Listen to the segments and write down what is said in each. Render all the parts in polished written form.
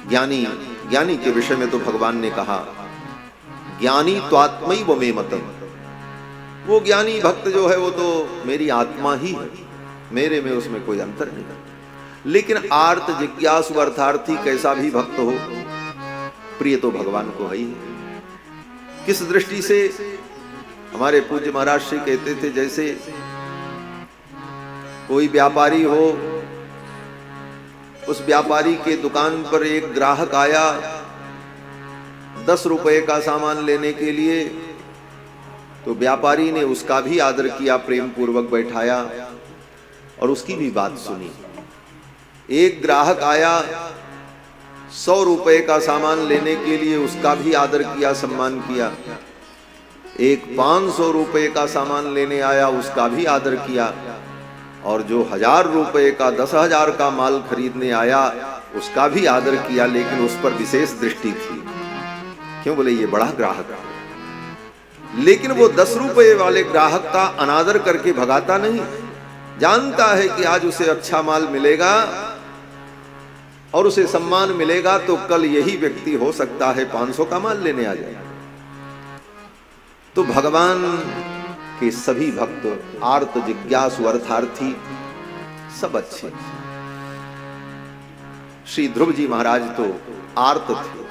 ज्ञानी ज्ञानी के विषय में तो भगवान ने कहा ज्ञानी त्वात्मैव मे मतम, वो ज्ञानी भक्त जो है वो तो मेरी आत्मा ही है, मेरे में उसमें कोई अंतर नहीं। लेकिन आर्त जिज्ञासु अर्थार्थी कैसा भी भक्त हो, प्रिय तो भगवान को है ही। किस दृष्टि से? हमारे पूज्य महाराज श्री कहते थे जैसे कोई व्यापारी हो, उस व्यापारी के दुकान पर एक ग्राहक आया 10 रुपए का सामान लेने के लिए, तो व्यापारी ने उसका भी आदर किया, प्रेम पूर्वक बैठाया और उसकी भी बात सुनी। एक ग्राहक आया 100 रुपए का सामान लेने के लिए, उसका भी आदर किया, सम्मान किया। एक 500 रुपए का सामान लेने आया, उसका भी आदर किया। और जो 1000 रुपए का 10,000 का माल खरीदने आया, उसका भी आदर किया, लेकिन उस पर विशेष दृष्टि थी। क्यों? बोले ये बड़ा ग्राहक है। लेकिन वो 10 रुपए वाले ग्राहक का अनादर करके भगाता नहीं, जानता है कि आज उसे अच्छा माल मिलेगा और उसे सम्मान मिलेगा, तो कल यही व्यक्ति हो सकता है 500 का माल लेने आ जाए। तो भगवान के सभी भक्त आर्त जिज्ञासु अर्थार्थी सब अच्छे। श्री ध्रुव जी महाराज तो आर्त थे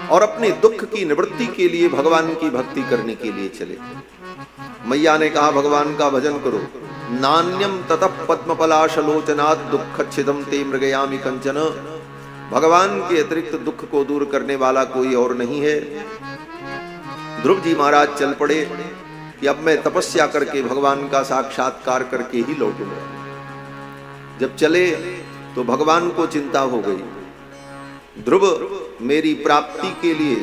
और अपने दुख की निवृत्ति के लिए भगवान की भक्ति करने के लिए चले। मैया ने कहा भगवान का भजन करो। नान्यम ततः पद्मपलाशलोचनात् दुःखच्छिदं ते मृगयामि कंचन। भगवान के अतिरिक्त दुख को दूर करने वाला कोई और नहीं है। ध्रुव जी महाराज चल पड़े कि अब मैं तपस्या करके भगवान का साक्षात्कार करके ही लौटूंगा। जब चले तो भगवान को चिंता हो गई। ध्रुव मेरी प्राप्ति के लिए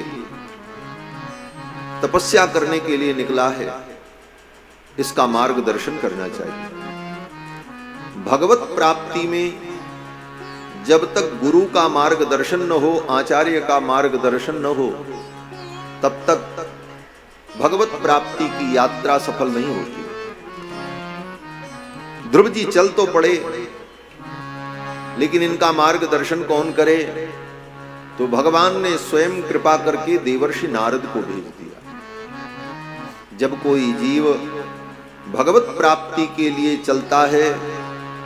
तपस्या करने के लिए निकला है, इसका मार्गदर्शन करना चाहिए। भगवत प्राप्ति में जब तक गुरु का मार्गदर्शन न हो, आचार्य का मार्गदर्शन न हो, तब तक भगवत प्राप्ति की यात्रा सफल नहीं होती। ध्रुव जी चल तो पड़े, लेकिन इनका मार्गदर्शन कौन करे? तो भगवान ने स्वयं कृपा करके देवर्षि नारद को भेज दिया। जब कोई जीव भगवत प्राप्ति के लिए चलता है,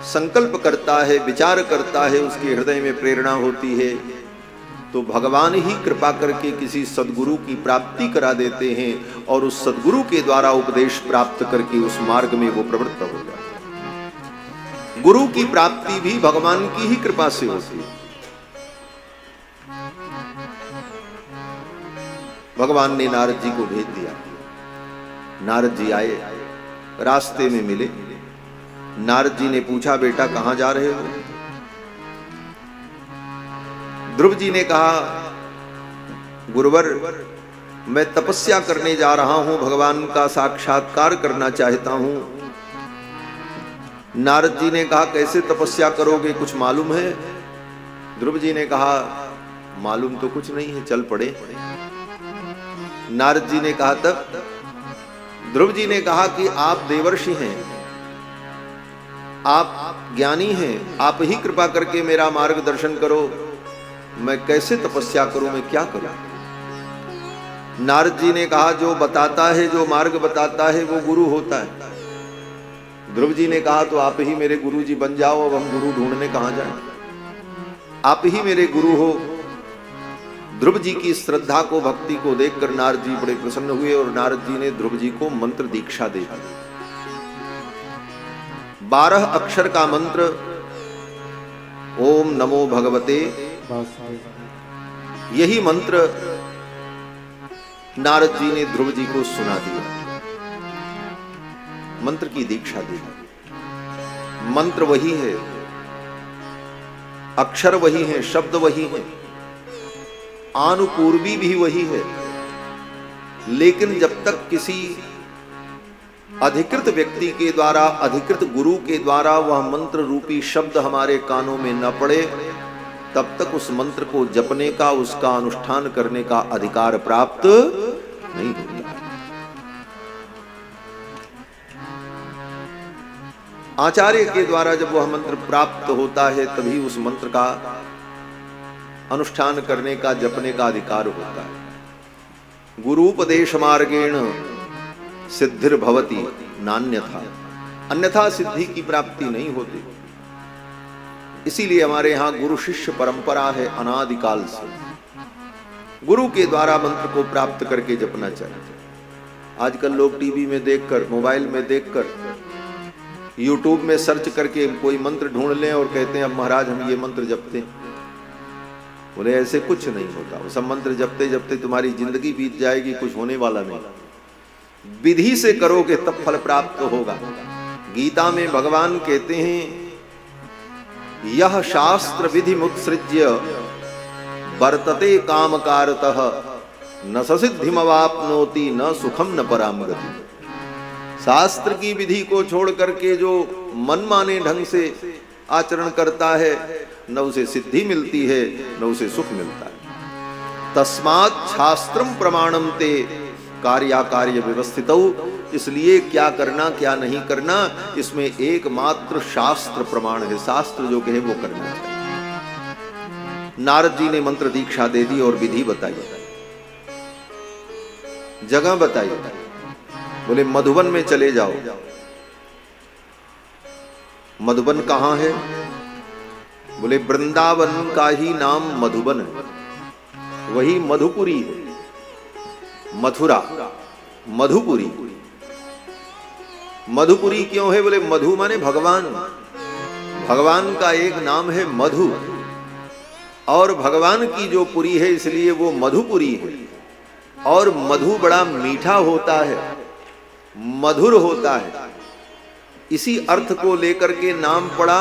संकल्प करता है, विचार करता है, उसके हृदय में प्रेरणा होती है, तो भगवान ही कृपा करके किसी सद्गुरु की प्राप्ति करा देते हैं और उस सद्गुरु के द्वारा उपदेश प्राप्त करके उस मार्ग में वो प्रवृत्त हो जाता है। गुरु की प्राप्ति भी भगवान की ही कृपा से होती है। भगवान ने नारद जी को भेज दिया। नारद जी आए, रास्ते में मिले। नारद जी ने पूछा बेटा कहां जा रहे हो? ध्रुव जी ने कहा गुरुवर मैं तपस्या करने जा रहा हूं, भगवान का साक्षात्कार करना चाहता हूं। नारद जी ने कहा कैसे तपस्या करोगे, कुछ मालूम है? ध्रुव जी ने कहा मालूम तो कुछ नहीं है, चल पड़े। नारद जी ने कहा तब? ध्रुव जी ने कहा कि आप देवर्षि हैं, आप ज्ञानी हैं, आप ही कृपा करके मेरा मार्गदर्शन करो। मैं कैसे तपस्या करूं, मैं क्या करूं? नारद जी ने कहा जो बताता है, जो मार्ग बताता है वो गुरु होता है। ध्रुव जी ने कहा तो आप ही मेरे गुरु जी बन जाओ, अब हम गुरु ढूंढने कहां जाएं? आप ही मेरे गुरु हो। ध्रुव जी की श्रद्धा को, भक्ति को देखकर नारद जी बड़े प्रसन्न हुए और नारद जी ने ध्रुव जी को मंत्र दीक्षा दे दी। 12 अक्षर का मंत्र ओम नमो भगवते, यही मंत्र नारद जी ने ध्रुव जी को सुना दिया, मंत्र की दीक्षा दी। मंत्र वही है, अक्षर वही है, शब्द वही है, आनुपूर्वी भी वही है, लेकिन जब तक किसी अधिकृत व्यक्ति के द्वारा, अधिकृत गुरु के द्वारा वह मंत्र रूपी शब्द हमारे कानों में न पड़े, तब तक उस मंत्र को जपने का, उसका अनुष्ठान करने का अधिकार प्राप्त नहीं होता। आचार्य के द्वारा जब वह मंत्र प्राप्त होता है, तभी उस मंत्र का अनुष्ठान करने का, जपने का अधिकार होता है। गुरुपदेश मार्गेण सिद्धिर्भवति नान्यथा, अन्यथा सिद्धि की प्राप्ति नहीं होती। इसीलिए हमारे यहाँ गुरु शिष्य परंपरा है अनादिकाल से। गुरु के द्वारा मंत्र को प्राप्त करके जपना चाहिए। आजकल लोग टीवी में देखकर, मोबाइल में देखकर, यूट्यूब में सर्च करके कोई मंत्र ढूंढ लें और कहते हैं अब महाराज हम ये मंत्र जपते हैं। बोले ऐसे कुछ नहीं होता। वो सब मंत्र जपते जपते तुम्हारी जिंदगी बीत जाएगी, कुछ होने वाला नहीं। विधि से करोगे तब फल प्राप्त होगा। गीता में भगवान कहते हैं यह शास्त्र विधि मुत्सृज्य वर्तते कामकारतः न ससिद्धिमवाप्नोति न सुखम न पराम गति। शास्त्र की विधि को छोड़ करके जो मनमाने ढंग से आचरण करता है न उसे सिद्धि मिलती है न उसे सुख मिलता है। तस्मात् शास्त्रम प्रमाणम ते कार्याकार्य व्यवस्थितौ। इसलिए क्या करना क्या नहीं करना, इसमें एकमात्र शास्त्र प्रमाण है। शास्त्र जो कहे वो करना चाहिए। नारद जी ने मंत्र दीक्षा दे दी और विधि बताई, जगह बताई। बोले मधुबन में चले जाओ। मधुबन कहां है? बोले वृंदावन का ही नाम मधुबन है, वही मधुपुरी है। मथुरा मधुपुरी। मधुपुरी क्यों है? बोले मधु माने भगवान, भगवान का एक नाम है मधु, और भगवान की जो पुरी है इसलिए वो मधुपुरी है। और मधु बड़ा मीठा होता है, मधुर होता है, इसी अर्थ को लेकर के नाम पड़ा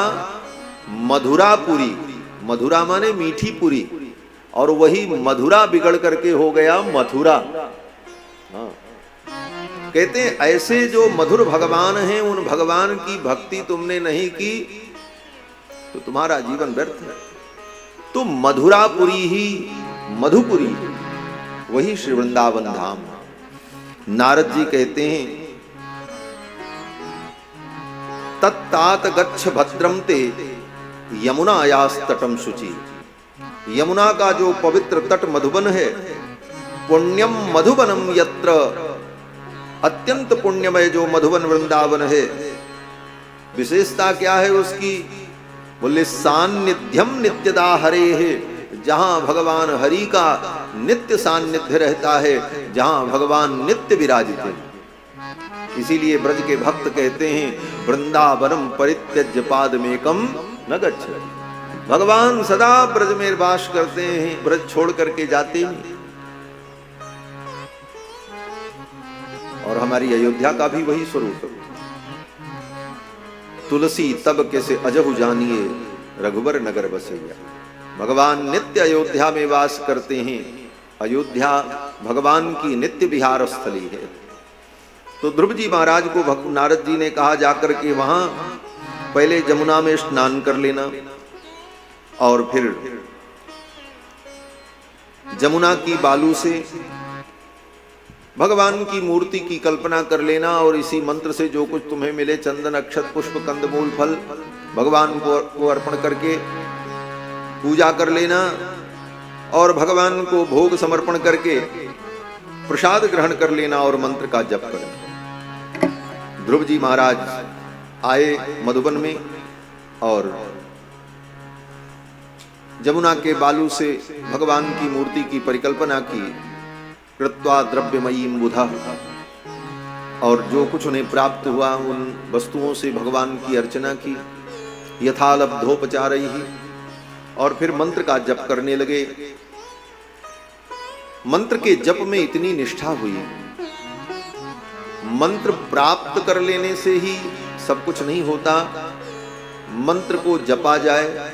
मधुरापुरी। मधुरा माने मीठी पुरी, और वही मधुरा बिगड़ करके हो गया मथुरा। हाँ। कहते हैं ऐसे जो मधुर भगवान हैं, उन भगवान की भक्ति तुमने नहीं की तो तुम्हारा जीवन व्यर्थ है। तो मधुरापुरी ही मधुपुरी, वही श्री वृंदावन धाम। नारद जी कहते हैं तत्तात गच्छ भद्रम ते यमुनायास तटम शुचि। यमुना का जो पवित्र तट मधुबन है, पुण्यम मधुबनम यत्र, अत्यंत पुण्यमय जो मधुबन वृंदावन है। विशेषता क्या है उसकी? बोले सान्निध्यम नित्यदा हरे है, जहां भगवान हरि का नित्य सान्निध्य रहता है, जहां भगवान नित्य विराजित है। इसीलिए ब्रज के भक्त कहते हैं वृंदावनम परित्यज्य पादमेकम न गच्छ। भगवान सदा ब्रज में वास करते हैं, ब्रज छोड़ करके जाते नहीं। और हमारी अयोध्या का भी वही स्वरूप है। तुलसी तब कैसे अजहु जानिए रघुबर नगर बसैया। भगवान नित्य अयोध्या में वास करते हैं। अयोध्या भगवान की नित्य विहार स्थली है। तो ध्रुव जी महाराज को नारद जी ने कहा जाकर के वहां पहले जमुना में स्नान कर लेना, और फिर जमुना की बालू से भगवान की मूर्ति की कल्पना कर लेना, और इसी मंत्र से जो कुछ तुम्हें मिले, चंदन अक्षत पुष्प कंदमूल फल, भगवान को अर्पण करके पूजा कर लेना, और भगवान को भोग समर्पण करके प्रसाद ग्रहण कर लेना और मंत्र का जप करना। ध्रुव जी महाराज आए मधुबन में और जमुना के बालू से भगवान की मूर्ति की परिकल्पना की। कृत्वा द्रव्यमयीं बुधा, और जो कुछ उन्हें प्राप्त हुआ उन वस्तुओं से भगवान की अर्चना की। यथालब्धोपचारैहि, और फिर मंत्र का जप करने लगे। मंत्र के जप में इतनी निष्ठा हुई, मंत्र प्राप्त कर लेने से ही सब कुछ नहीं होता, मंत्र को जपा जाए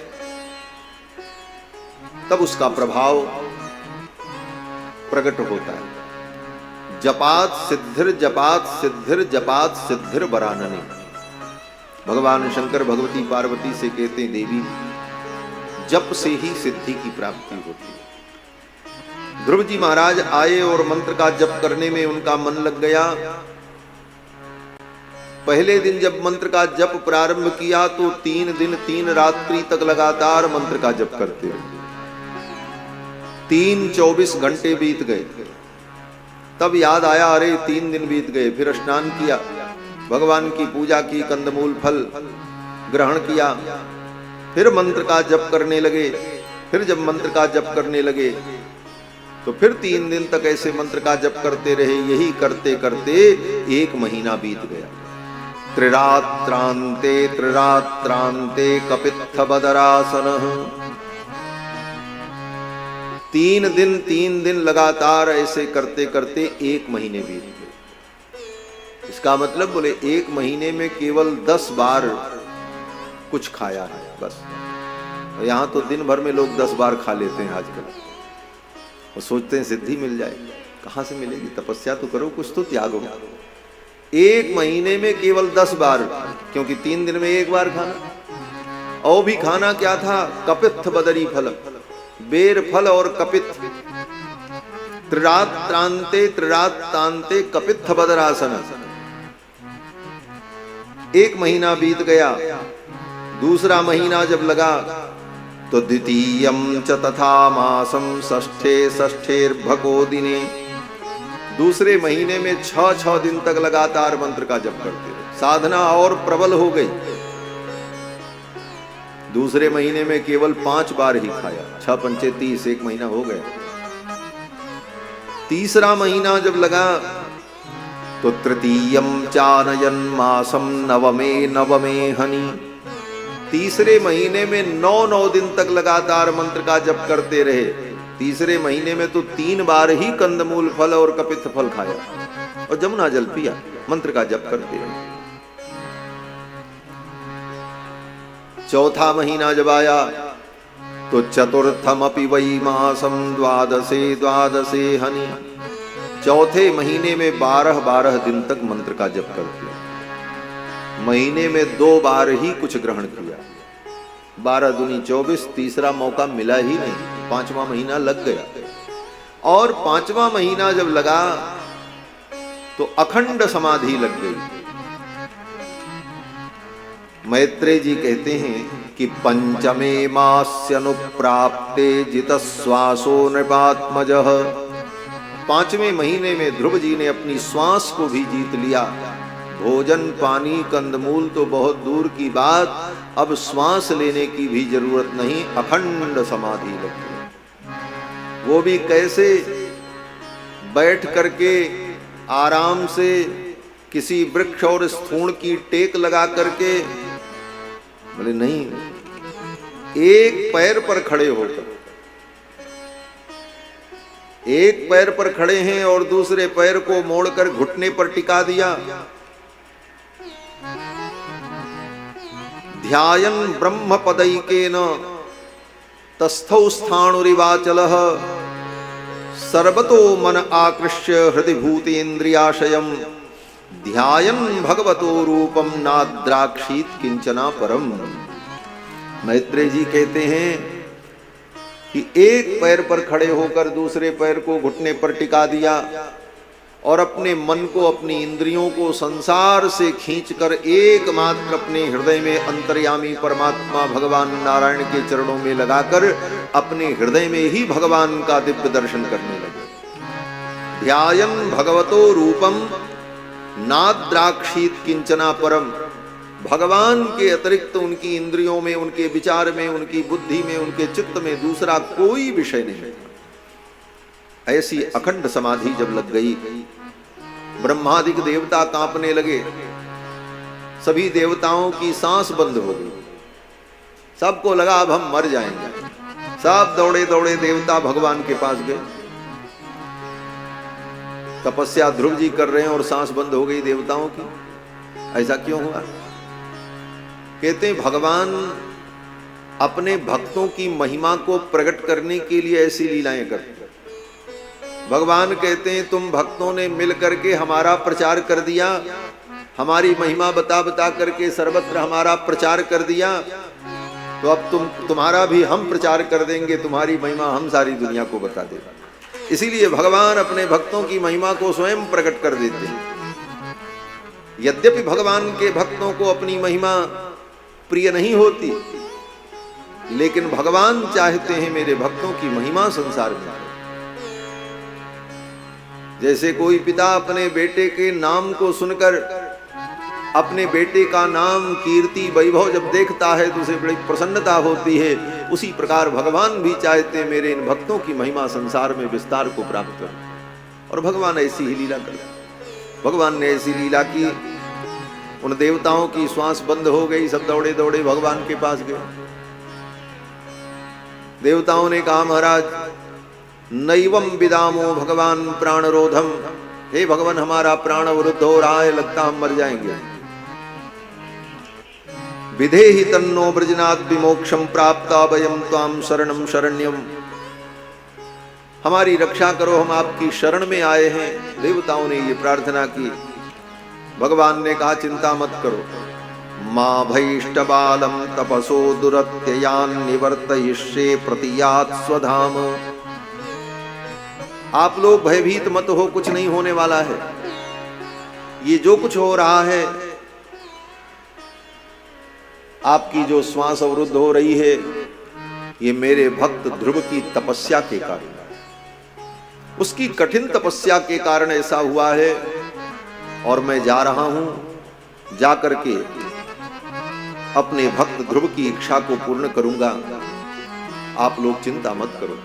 तब उसका प्रभाव प्रकट होता है। जपात सिद्धिर जपात सिद्धिर जपात सिद्धिर वरानने। भगवान शंकर भगवती पार्वती से कहते हैं देवी जप से ही सिद्धि की प्राप्ति होती है। ध्रुव जी महाराज आए और मंत्र का जप करने में उनका मन लग गया। पहले दिन जब मंत्र का जप प्रारंभ किया तो 3 दिन 3 रात्रि तक लगातार मंत्र का जप करते हो। 24 घंटे बीत गए। तब याद आया, अरे 3 दिन बीत गए। फिर स्नान किया, भगवान की पूजा की, कंदमूल फल ग्रहण किया, फिर मंत्र का जप करने लगे। फिर जब मंत्र का जप करने लगे तो फिर 3 दिन तक ऐसे मंत्र का जप करते रहे। यही करते करते 1 महीना बीत गया। त्रिरात्रांते कपित्थ बदरासन। 3 दिन लगातार ऐसे करते करते 1 महीने बीत गए। इसका मतलब बोले 1 महीने में केवल 10 बार कुछ खाया है बस। यहाँ तो दिन भर में लोग 10 बार खा लेते हैं आजकल और सोचते हैं सिद्धि मिल जाए। कहाँ से मिलेगी? तपस्या तो करो, कुछ तो त्यागो। 1 महीने में केवल 10 बार, क्योंकि 3 दिन में 1 बार खाना। और भी खाना क्या था? कपित्थ बदरी फल, बेर फल और कपित्थ। त्रिरात्रांते कपित्थ बदरासन। 1 महीना बीत गया। दूसरा महीना जब लगा तो द्वितीयं च तथा मासं षष्ठेर्भको दिने। दूसरे महीने में 6 दिन तक लगातार मंत्र का जप करते रहे। साधना और प्रबल हो गई। दूसरे महीने में केवल 5 बार ही खाया। 6 पंचे 30, 1 महीना हो गया। तीसरा महीना जब लगा तो तृतीयं चानयन मासं नवमे हनि। तीसरे महीने में 9 दिन तक लगातार मंत्र का जप करते रहे। तीसरे महीने में तो 3 बार ही कंदमूल फल और कपित्थ फल खाया और जमुना जल पिया। मंत्र का जप करते रहे। चौथा महीना जब आया तो चतुर्थमपि वै मासं द्वादशे हनि। चौथे महीने में 12 दिन तक मंत्र का जप करते। महीने में 2 बार ही कुछ ग्रहण किया। 12 दूनी 24, तीसरा मौका मिला ही नहीं। 5वां महीना लग गया। और 5वां महीना जब लगा तो अखंड समाधि लग गई। मैत्रेय जी कहते हैं कि पंचमे मास्यनुप्राप्ते जितश्वासो नृपात्मजः। 5वें महीने में ध्रुव जी ने अपनी श्वास को भी जीत लिया। भोजन पानी कंदमूल तो बहुत दूर की बात, अब श्वास लेने की भी जरूरत नहीं। अखंड समाधि लग गई। वो भी कैसे? बैठ करके आराम से किसी वृक्ष और स्थूण की टेक लगा करके, बोले नहीं, एक पैर पर खड़े होकर, एक पैर पर खड़े हैं और दूसरे पैर को मोड़कर घुटने पर टिका दिया। ध्यायन् ब्रह्म पदैकेन तस्थौ स्थाणुरिवाचलः सर्वतो मन आकृष्य हृदि भूतेन्द्रियाशयम् ध्यायन् भगवतो रूपम नाद्राक्षीत किंचना परम। मैत्रेय जी कहते हैं कि एक पैर पर खड़े होकर दूसरे पैर को घुटने पर टिका दिया और अपने मन को, अपनी इंद्रियों को संसार से खींचकर एकमात्र अपने हृदय में अंतर्यामी परमात्मा भगवान नारायण के चरणों में लगाकर अपने हृदय में ही भगवान का दिव्य दर्शन करने लगे। ध्यायन् भगवतो रूपम नाद्राक्षीत किंचना परम। भगवान के अतिरिक्त उनकी इंद्रियों में, उनके विचार में, उनकी बुद्धि में, उनके चित्त में दूसरा कोई विषय नहीं। ऐसी अखंड समाधि जब लग गई, ब्रह्मादिक देवता कांपने लगे। सभी देवताओं की सांस बंद हो गई। सबको लगा अब हम मर जाएंगे। सब दौड़े दौड़े देवता भगवान के पास गए। तपस्या ध्रुव जी कर रहे हैं और सांस बंद हो गई देवताओं की। ऐसा क्यों हुआ? कहते हैं भगवान अपने भक्तों की महिमा को प्रकट करने के लिए ऐसी लीलाएं करते हैं। भगवान कहते हैं तुम भक्तों ने मिल करके हमारा प्रचार कर दिया, हमारी महिमा बता बता करके सर्वत्र हमारा प्रचार कर दिया, तो अब तुम्हारा भी हम प्रचार कर देंगे, तुम्हारी महिमा हम सारी दुनिया को बता देगा। इसीलिए भगवान अपने भक्तों की महिमा को स्वयं प्रकट कर देते हैं। यद्यपि भगवान के भक्तों को अपनी महिमा प्रिय नहीं होती, लेकिन भगवान चाहते हैं मेरे भक्तों की महिमा संसार में हो। जैसे कोई पिता अपने बेटे के नाम को सुनकर, अपने बेटे का नाम, कीर्ति, वैभव जब देखता है तो उसे बड़ी प्रसन्नता होती है, उसी प्रकार भगवान भी चाहते हैं मेरे इन भक्तों की महिमा संसार में विस्तार को प्राप्त करें। और भगवान ऐसी ही लीला करते। भगवान ने ऐसी लीला की, उन देवताओं की श्वास बंद हो गई, सब दौड़े दौड़े भगवान के पास गए। देवताओं ने कहा महाराज नैवम विदामो भगवान प्राणरोधम, हे भगवान हमारा प्राण अवरुद्ध हो रहा है, लगता हम मर जाएंगे। विधेहि तन्नो ब्रजनाथ विमोक्षम प्राप्ता वयम त्वाम शरणम शरण्यम, हमारी रक्षा करो, हम आपकी शरण में आए हैं। देवताओं ने ये प्रार्थना की। भगवान ने कहा चिंता मत करो, मां भैष्टबालम तपसो दुरत्ययान निवर्तयिष्ये प्रतियात स्वधाम, आप लोग भयभीत मत हो, कुछ नहीं होने वाला है। ये जो कुछ हो रहा है, आपकी जो श्वास अवरुद्ध हो रही है, ये मेरे भक्त ध्रुव की तपस्या के कारण, उसकी कठिन तपस्या के कारण ऐसा हुआ है। और मैं जा रहा हूं, जाकर के अपने भक्त ध्रुव की इच्छा को पूर्ण करूंगा, आप लोग चिंता मत करो।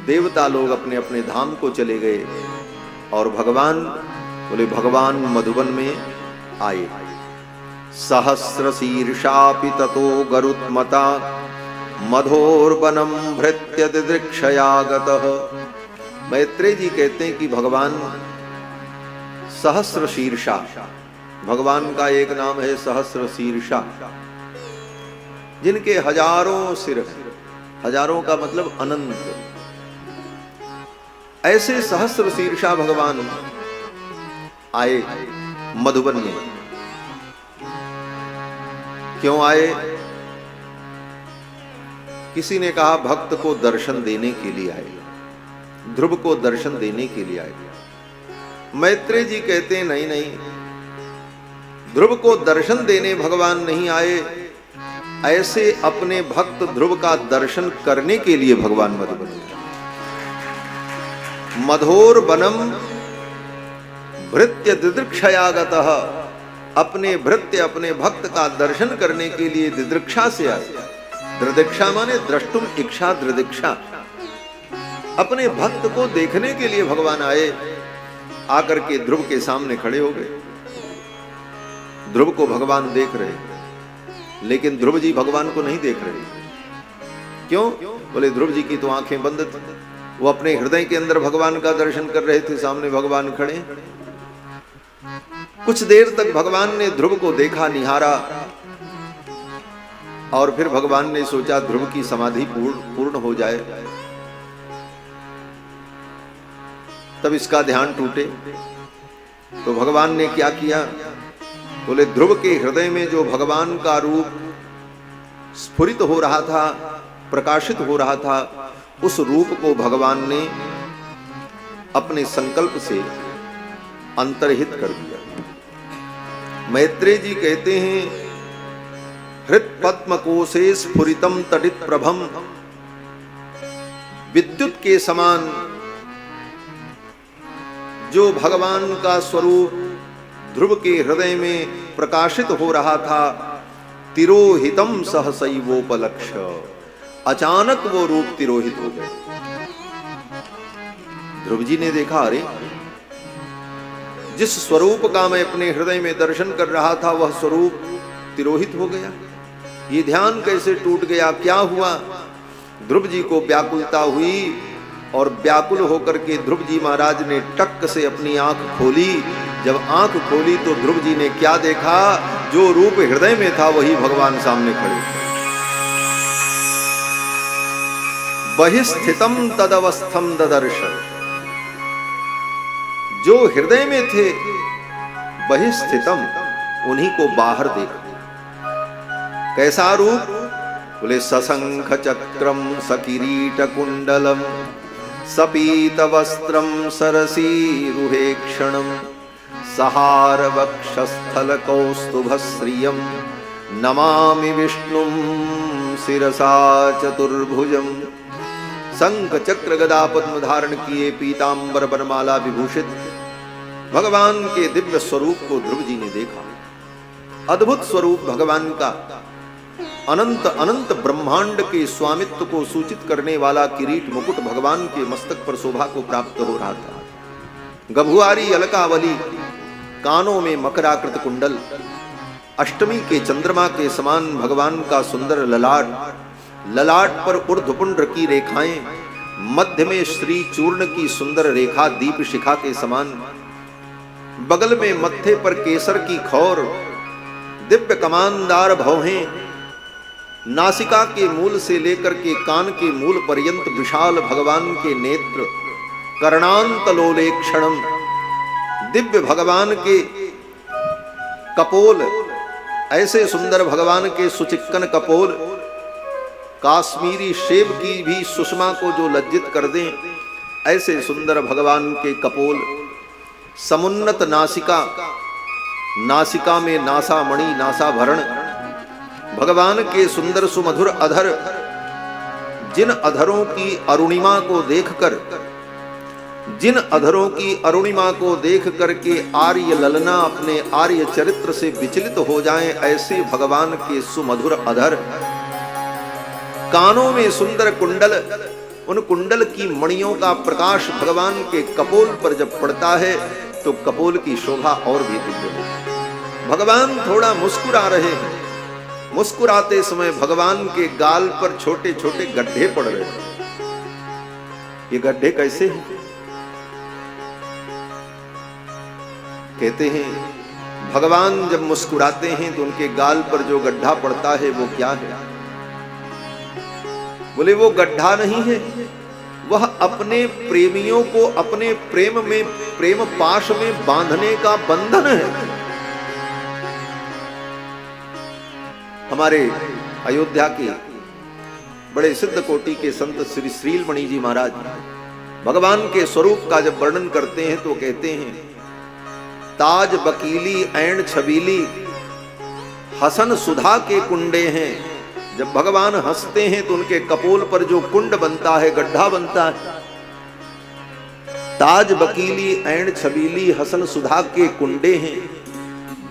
देवता लोग अपने अपने धाम को चले गए और भगवान बोले भगवान मधुबन में आए। सहस्र शीर्षापि ततो गरुत्मता मधोर्वनम भृत्य दिदृक्षयागतः। मैत्रेय जी कहते हैं कि भगवान सहस्र शीर्षा, भगवान का एक नाम है सहस्र शीर्षा, जिनके हजारों सिर, हजारों का मतलब अनंत, ऐसे सहस्र शीर्षा भगवान आए मधुबन में। क्यों आए? किसी ने कहा भक्त को दर्शन देने के लिए आए, ध्रुव को दर्शन देने के लिए आए। मैत्रेय जी कहते हैं नहीं नहीं, ध्रुव को दर्शन देने भगवान नहीं आए, ऐसे अपने भक्त ध्रुव का दर्शन करने के लिए भगवान मधुबन में। मधोर वनम भृत्य दिदृक्षयागतः, अपने भृत्य अपने भक्त का दर्शन करने के लिए दिदृक्षा से आए। दिदृक्षा माने द्रष्टुम इच्छा दिदृक्षा, अपने भक्त को देखने के लिए भगवान आए। आकर के ध्रुव के सामने खड़े हो गए। ध्रुव को भगवान देख रहे, लेकिन ध्रुव जी भगवान को नहीं देख रहे। क्यों? बोले ध्रुव जी की तो आंखें बंद थी, वो अपने हृदय के अंदर भगवान का दर्शन कर रहे थे, सामने भगवान खड़े। कुछ देर तक भगवान ने ध्रुव को देखा, निहारा, और फिर भगवान ने सोचा ध्रुव की समाधि पूर्ण हो जाए, तब इसका ध्यान टूटे। तो भगवान ने क्या किया? बोले ध्रुव के हृदय में जो भगवान का रूप स्फुरित हो रहा था, प्रकाशित हो रहा था, उस रूप को भगवान ने अपने संकल्प से अंतर्हित कर दिया। मैत्रेय जी कहते हैं हृत पद्म कोशे स्फुरितम तडित प्रभम, विद्युत के समान जो भगवान का स्वरूप ध्रुव के हृदय में प्रकाशित हो रहा था, तिरोहितम सहसैवोपलक्ष्य, अचानक वो रूप तिरोहित हो गए। ध्रुव जी ने देखा, अरे जिस स्वरूप का मैं अपने हृदय में दर्शन कर रहा था वह स्वरूप तिरोहित हो गया, ये ध्यान कैसे टूट गया, क्या हुआ? ध्रुव जी को व्याकुलता हुई और व्याकुल होकर के ध्रुव जी महाराज ने टक से अपनी आंख खोली। जब आंख खोली तो ध्रुव जी ने क्या देखा? जो रूप हृदय में था वही भगवान सामने खड़े। बहिस्थितम तदवस्थम ददर्श, जो हृदय में थे बहिस्थितम, उन्हीं को बाहर देखा। कैसा रूप? बोले सशंख चक्रम सकिरीट कुंडलम सपीत वस्त्रम सरसीरुहेक्षणम सहार वक्षस्थल कौस्तुभ श्रियम नमामि विष्णुम शिरसा चतुर्भुजम, शंख चक्र गदा पद्म धारण किए, पीतांबर वनमाला विभूषित भगवान के दिव्य स्वरूप को ध्रुव जी ने देखा। अद्भुत स्वरूप भगवान का, अनंत अनंत ब्रह्मांड के स्वामित्व को सूचित करने वाला किरीट मुकुट भगवान के मस्तक पर शोभा को प्राप्त हो रहा था। गभुआरी अलकावली, कानों में मकराकृत कुंडल, अष्टमी के चंद्रमा के समान भगवान का सुंदर ललाट, ललाट पर ऊर्ध्वपुंड्र की रेखाएं, मध्य में श्री चूर्ण की सुंदर रेखा दीप शिखा के समान, बगल में मत्थे पर केसर की खौर, दिव्य कमानदार भौहें, नासिका के मूल से लेकर के कान के मूल पर्यंत विशाल भगवान के नेत्र, कर्णांतलोलेक्षणम, दिव्य भगवान के कपोल, ऐसे सुंदर भगवान के सुचिक्कन कपोल, काश्मीरी सेब की भी सुषमा को जो लज्जित कर दें, ऐसे सुंदर भगवान के कपोल, समुन्नत नासिका, नासिका में नासा मणि, नासा भरण, भगवान के सुंदर सुमधुर अधर, जिन अधरों की अरुणिमा को देखकर, जिन अधरों की अरुणिमा को देख करके आर्य ललना अपने आर्य चरित्र से विचलित हो जाएं, ऐसे भगवान के सुमधुर अधर, कानों में सुंदर कुंडल, उन कुंडल की मणियों का प्रकाश भगवान के कपोल पर जब पड़ता है तो कपोल की शोभा और भी दिव्य है। भगवान थोड़ा मुस्कुरा रहे हैं, मुस्कुराते समय भगवान के गाल पर छोटे छोटे गड्ढे पड़ रहे हैं। ये गड्ढे कैसे हैं? कहते हैं भगवान जब मुस्कुराते हैं तो उनके गाल पर जो गड्ढा पड़ता है वो क्या है? बोले वो गड्ढा नहीं है, वह अपने प्रेमियों को अपने प्रेम में, प्रेम पाश में बांधने का बंधन है। हमारे अयोध्या के बड़े सिद्ध कोटि के संत श्री श्रीलमणि जी महाराज भगवान के स्वरूप का जब वर्णन करते हैं तो कहते हैं, ताज बकीली ऐन छबीली, हसन सुधा के कुंडे हैं। जब भगवान हंसते हैं तो उनके कपोल पर जो कुंड बनता है, गड्ढा बनता है। ताज बकीली ऐन छबीली, हसन सुधा के कुंडे हैं,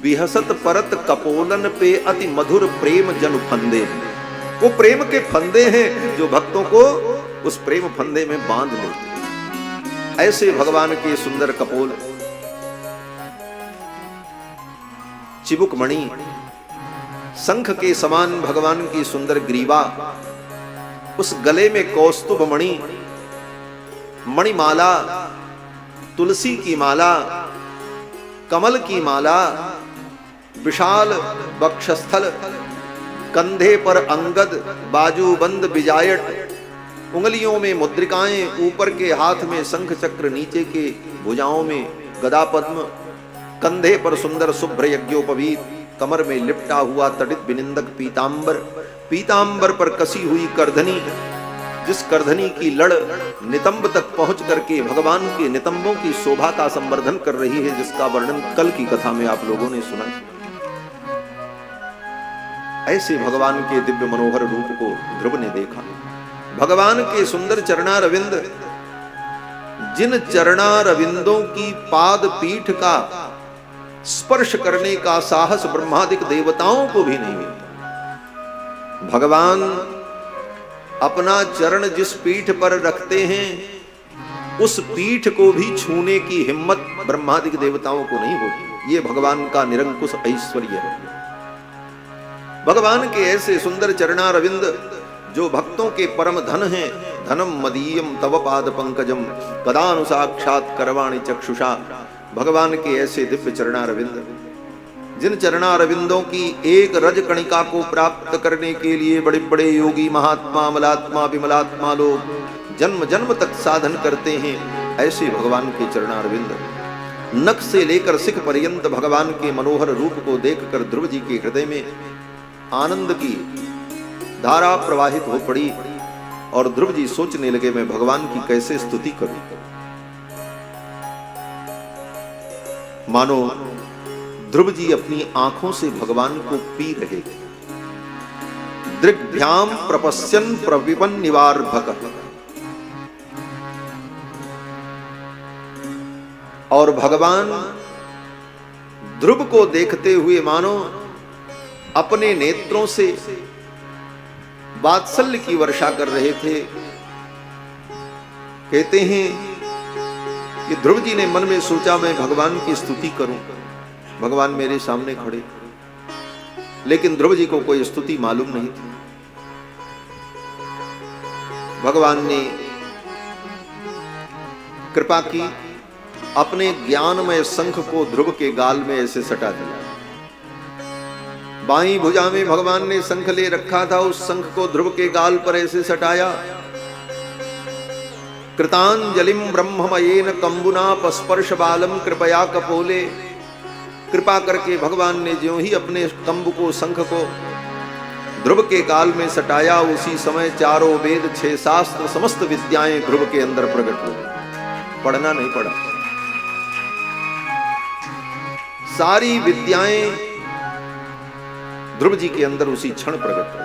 विहसत परत कपोलन पे अति मधुर प्रेम जन फंदे हैं। वो प्रेम के फंदे हैं जो भक्तों को उस प्रेम फंदे में बांध लेते। ऐसे भगवान के सुंदर कपोल, चिबुक मणि, शंख के समान भगवान की सुंदर ग्रीवा, उस गले में कौस्तुभ मणि, मणिमाला, तुलसी की माला, कमल की माला, विशाल वक्षस्थल, कंधे पर अंगद, बाजूबंद बिजायट, उंगलियों में मुद्रिकाएं, ऊपर के हाथ में शंख चक्र, नीचे के भुजाओं में गदा पद्म, कंधे पर सुंदर शुभ्र यज्ञोपवीत, कमर में लिपटा हुआ तड़ित विनिंदक पीतांबर, पीतांबर पर कसी हुई करधनी, जिस करधनी की लड़ नितंब तक पहुंच करके भगवान के नितंबों की शोभा का संवर्धन कर रही है, जिसका वर्णन कल की कथा में आप लोगों ने सुना। ऐसे भगवान के दिव्य मनोहर रूप को ध्रुव ने देखा। भगवान के सुंदर चरणारविंद, जिन चरणारविंदों की पाद पीठ का स्पर्श करने का साहस ब्रह्मादिक देवताओं को भी नहीं मिलता। भगवान अपना चरण जिस पीठ पर रखते हैं, उस पीठ को भी छूने की हिम्मत ब्रह्मादिक देवताओं को नहीं होती। ये भगवान का निरंकुश ऐश्वर्य है। भगवान के ऐसे सुंदर चरणारविंद जो भक्तों के परम धन हैं, धनम मदीयम तव पाद पंकजम कदानु साक्षात करवाणि चक्षुषा। भगवान के ऐसे दिव्य चरणारविंद, जिन चरणारविंदों की एक रज कणिका को प्राप्त करने के लिए बड़े बड़े योगी महात्मा, अमलात्मा, विमलात्मा लोग जन्म जन्म तक साधन करते हैं, ऐसे भगवान के चरणारविंद। नख से लेकर सिख पर्यंत भगवान के मनोहर रूप को देखकर ध्रुव जी के हृदय में आनंद की धारा प्रवाहित हो पड़ी और ध्रुव जी सोचने लगे, मैं भगवान की कैसे स्तुति करूं। मानो ध्रुव जी अपनी आंखों से भगवान को पी रहे थे। दृग्भ्याम प्रपश्यन प्रविपन निवार्भक। और भगवान ध्रुव को देखते हुए मानो अपने नेत्रों से वात्सल्य की वर्षा कर रहे थे। कहते हैं कि ध्रुव जी ने मन में सोचा मैं भगवान की स्तुति करूं, भगवान मेरे सामने खड़े, लेकिन ध्रुव जी को कोई स्तुति मालूम नहीं थी। भगवान ने कृपा की, अपने ज्ञानमय शंख को ध्रुव के गाल में ऐसे सटा दिया। बाईं भुजा में भगवान ने शंख ले रखा था, उस शंख को ध्रुव के गाल पर ऐसे सटाया। कृतांजलिम ब्रह्ममयेन कंबुना पस्पर्श बालम कृपया कपोले। कृपा करके भगवान ने ज्यों ही अपने कंब को, शंख को ध्रुव के गाल में सटाया, उसी समय चारों वेद, 6 शास्त्र, समस्त विद्याएं ध्रुव के अंदर प्रकट हो गई। पढ़ना नहीं पड़ा, सारी विद्याएं ध्रुव जी के अंदर उसी क्षण प्रकट हो।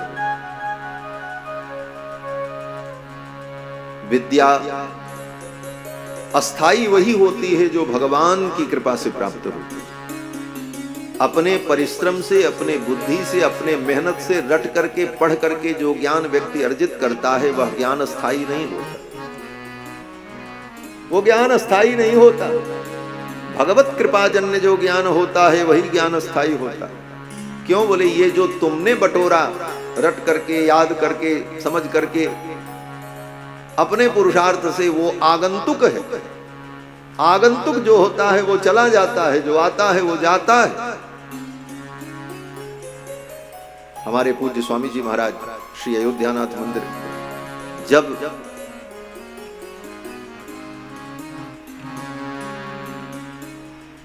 विद्या अस्थाई वही होती है जो भगवान की कृपा से प्राप्त होती है। अपने परिश्रम से, अपने बुद्धि से, अपने मेहनत से रट करके, पढ़ करके जो ज्ञान व्यक्ति अर्जित करता है वह ज्ञान अस्थाई नहीं होता, वो ज्ञान अस्थाई नहीं होता। भगवत कृपाजन्य जो ज्ञान होता है वही ज्ञान अस्थाई होता है। क्यों बोले, ये जो तुमने बटोरा रट करके, याद करके, समझ करके अपने पुरुषार्थ से, वो आगंतुक है। आगंतुक जो होता है वो चला जाता है, जो आता है वो जाता है। हमारे पूज्य स्वामी जी महाराज श्री अयोध्यानाथ मंदिर जब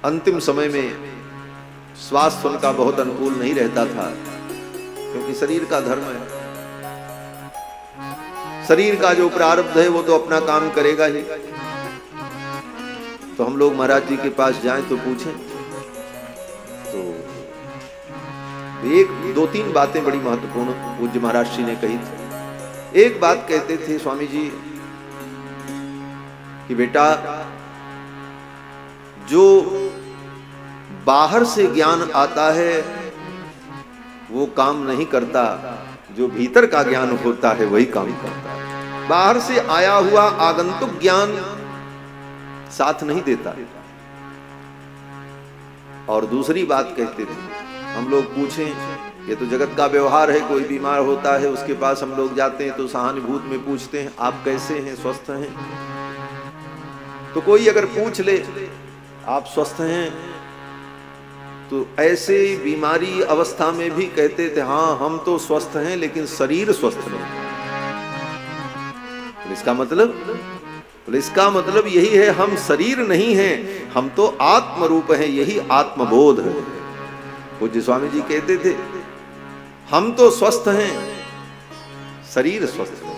अंतिम समय में स्वास्थ्य उनका बहुत अनुकूल नहीं रहता था, क्योंकि शरीर का धर्म है, शरीर का जो प्रारब्ध है वो तो अपना काम करेगा ही। तो हम लोग महाराज जी के पास जाएं तो पूछें, तो एक 2-3 बातें बड़ी महत्वपूर्ण पूज्य महाराज जी ने कही थी। एक बात कहते थे स्वामी जी कि बेटा, जो बाहर से ज्ञान आता है वो काम नहीं करता, जो भीतर का ज्ञान होता है वही काम करता है। बाहर से आया हुआ आगंतुक ज्ञान साथ नहीं देता। और दूसरी बात कहते थे, हम लोग पूछें, ये तो जगत का व्यवहार है, कोई बीमार होता है उसके पास हम लोग जाते हैं तो सहानुभूत में पूछते हैं आप कैसे हैं, स्वस्थ हैं? तो कोई अगर पूछ ले आप स्वस्थ हैं, तो ऐसे बीमारी अवस्था में भी कहते थे हाँ हम तो स्वस्थ हैं, लेकिन शरीर स्वस्थ नहीं। तो इसका मतलब यही है, हम शरीर नहीं हैं, हम तो आत्म रूप हैं, यही आत्मबोध है। पूज्य स्वामी जी कहते थे हम तो स्वस्थ हैं, शरीर स्वस्थ है।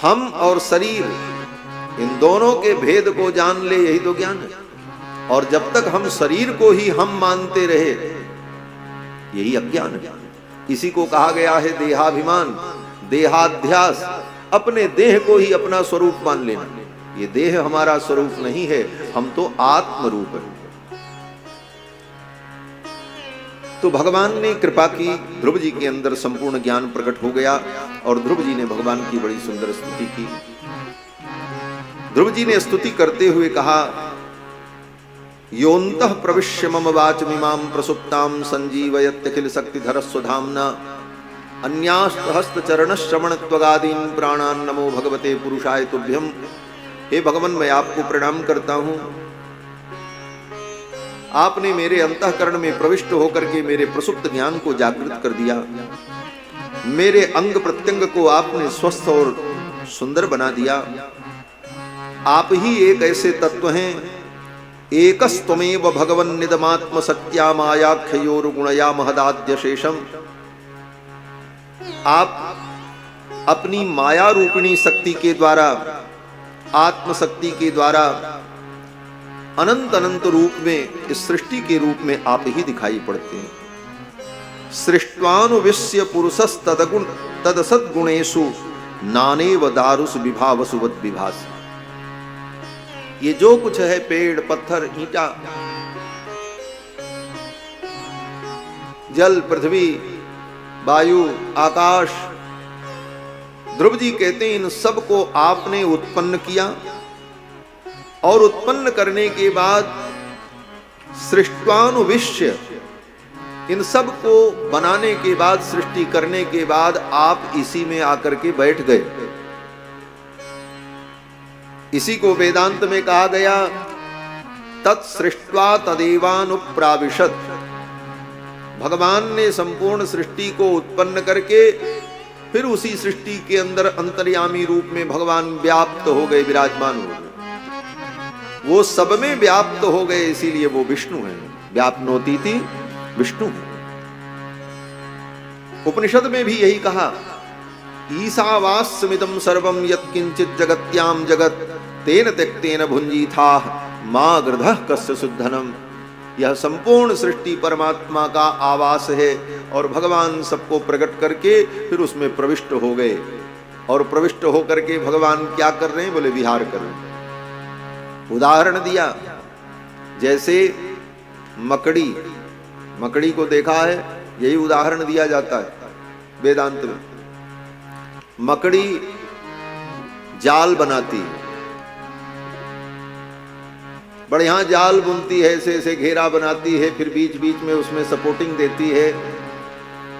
हम और शरीर, इन दोनों के भेद को जान ले, यही तो ज्ञान है। और जब तक हम शरीर को ही हम मानते रहे, यही अज्ञान है। इसी को कहा गया है देहाभिमान, देहाध्यास, अपने देह को ही अपना स्वरूप मान लेना। ये देह हमारा स्वरूप नहीं है, हम तो आत्म रूप है। तो भगवान ने कृपा की, ध्रुव जी के अंदर संपूर्ण ज्ञान प्रकट हो गया और ध्रुव जी ने भगवान की बड़ी सुंदर स्तुति की। ध्रुव जी ने स्तुति करते हुए कहा, योऽन्तः प्रविश्य मम वाचमिमां प्रसुप्तां संजीवयत्यखिल शक्तिधर स्वधाम्ना अन्यास्तहस्तचरणश्रवणत्वगादीन् प्राणान् नमो भगवते पुरुषाय तुभ्यम्। हे भगवान, मैं आपको प्रणाम करता हूं। आपने मेरे अंतःकरण में प्रविष्ट होकर के मेरे प्रसुप्त ज्ञान को जागृत कर दिया। मेरे अंग प्रत्यंग को आपने स्वस्थ और सुंदर बना दिया। आप ही एक ऐसे तत्व हैं, एकस्त्वमेव भगवन् निदमात्म सत्या मायाख्योर गुणया महदाद्य शेषम। आप अपनी माया रूपिणी शक्ति के द्वारा, आत्मशक्ति के द्वारा अनंत अनंत रूप में, इस सृष्टि के रूप में आप ही दिखाई पड़ते हैं। सृष्ट्वानुविश्य पुरुषस्तदगुण तदसद्गुणेषु नानेव दारुष विभावसुवद विभास। ये जो कुछ है, पेड़, पत्थर, ईंटा, जल, पृथ्वी, वायु, आकाश, ध्रुव जी कहते हैं इन सब को आपने उत्पन्न किया और उत्पन्न करने के बाद सृष्ट्वानुविश्य, इन सब को बनाने के बाद, सृष्टि करने के बाद आप इसी में आकर के बैठ गए। इसी को वेदांत में कहा गया तत्सृष्ट्वा तदेवानुप्राविशत। भगवान ने संपूर्ण सृष्टि को उत्पन्न करके फिर उसी सृष्टि के अंदर अंतर्यामी रूप में भगवान व्याप्त हो गए, विराजमान हो गए। वो सब में व्याप्त हो गए, इसीलिए वो विष्णु है। व्याप्नोतीति विष्णु। उपनिषद में भी यही कहा, ईशावास्यमिदं सर्वं यत्किंचित् जगत्याम जगत् तेन त्यक्तेन भुंजीथाः मा गृधः कस्य सुद्धनम। यह संपूर्ण सृष्टि परमात्मा का आवास है और भगवान सबको प्रकट करके फिर उसमें प्रविष्ट हो गए। और प्रविष्ट होकर के भगवान क्या कर रहे हैं? बोले विहार कर रहे हैं। उदाहरण दिया, जैसे मकड़ी को देखा है, यही उदाहरण दिया जाता है वेदांत में। मकड़ी जाल बनाती है, बढ़िया जाल बुनती है, ऐसे ऐसे घेरा बनाती है, फिर बीच बीच में उसमें सपोर्टिंग देती है,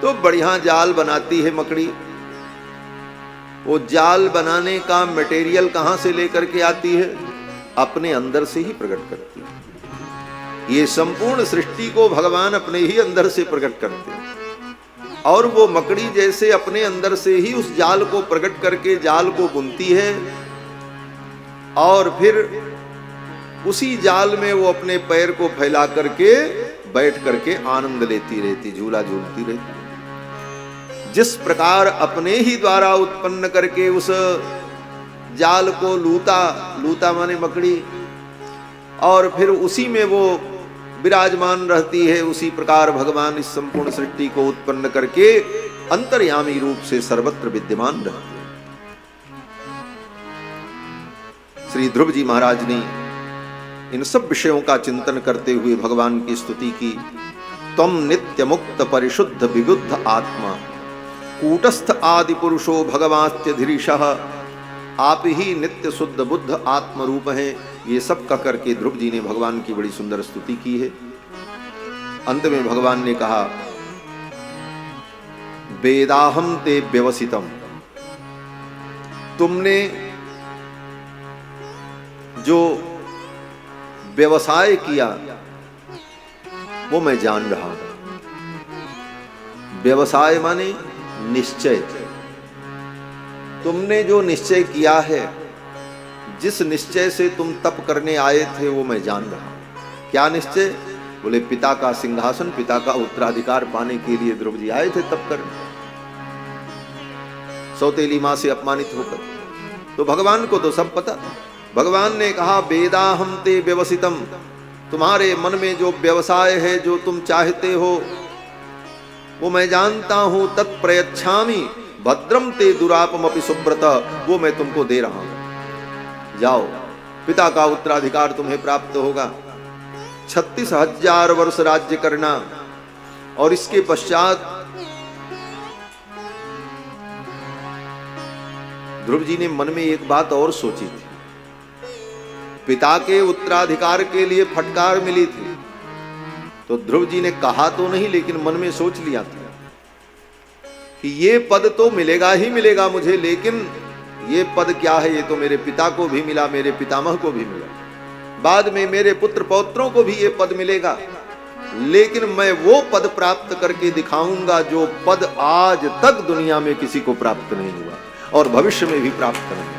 तो बढ़िया जाल बनाती है मकड़ी। वो जाल बनाने का मटेरियल कहां से लेकर के आती है? अपने अंदर से ही प्रकट करती है। ये संपूर्ण सृष्टि को भगवान अपने ही अंदर से प्रकट करते हैं। और वो मकड़ी जैसे अपने अंदर से ही उस जाल को प्रकट करके जाल को बुनती है और फिर उसी जाल में वो अपने पैर को फैला करके बैठ करके आनंद लेती रहती, झूला झूलती रहती। जिस प्रकार अपने ही द्वारा उत्पन्न करके उस जाल को लूता माने मकड़ी, और फिर उसी में वो विराजमान रहती है, उसी प्रकार भगवान इस संपूर्ण सृष्टि को उत्पन्न करके अंतर्यामी रूप से सर्वत्र विद्यमान रहते हैं। श्री ध्रुव जी महाराज ने इन सब विषयों का चिंतन करते हुए भगवान की स्तुति की। त्वं नित्य मुक्त परिशुद्ध विबुद्ध आत्मा कूटस्थ आदि पुरुषो भगवास्त्यधीरीशः। आप ही नित्य शुद्ध बुद्ध आत्म रूप हैं। ये सब कह करके ध्रुव जी ने भगवान की बड़ी सुंदर स्तुति की है। अंत में भगवान ने कहा, वेदाहम ते व्यवसितम। तुमने जो व्यवसाय किया वो मैं जान रहा हूं। व्यवसाय माने निश्चय। तुमने जो निश्चय किया है, जिस निश्चय से तुम तप करने आए थे वो मैं जान रहा हूं। क्या निश्चय? बोले पिता का सिंहासन, पिता का उत्तराधिकार पाने के लिए ध्रुव जी आए थे तप करने, सौतेली मां से अपमानित होकर। तो भगवान को तो सब पता। भगवान ने कहा, वेदाहम ते व्यवसितम। तुम्हारे मन में जो व्यवसाय है, जो तुम चाहते हो, वो मैं जानता हूं। तत्प्रयच्छामि भद्रम ते दुरापमपि सुब्रत। वो मैं तुमको दे रहा हूं। जाओ, पिता का उत्तराधिकार तुम्हें प्राप्त होगा। 36,000 वर्ष राज्य करना, और इसके पश्चात ध्रुव जी ने मन में एक बात और सोची थी। पिता के उत्तराधिकार के लिए फटकार मिली थी, तो ध्रुव जी ने कहा तो नहीं, लेकिन मन में सोच लिया था कि ये पद तो मिलेगा ही मिलेगा मुझे, लेकिन ये पद क्या है? ये तो मेरे पिता को भी मिला, मेरे पितामह को भी मिला, बाद में मेरे पुत्र पौत्रों को भी ये पद मिलेगा, लेकिन मैं वो पद प्राप्त करके दिखाऊंगा जो पद आज तक दुनिया में किसी को प्राप्त नहीं हुआ और भविष्य में भी प्राप्त नहीं।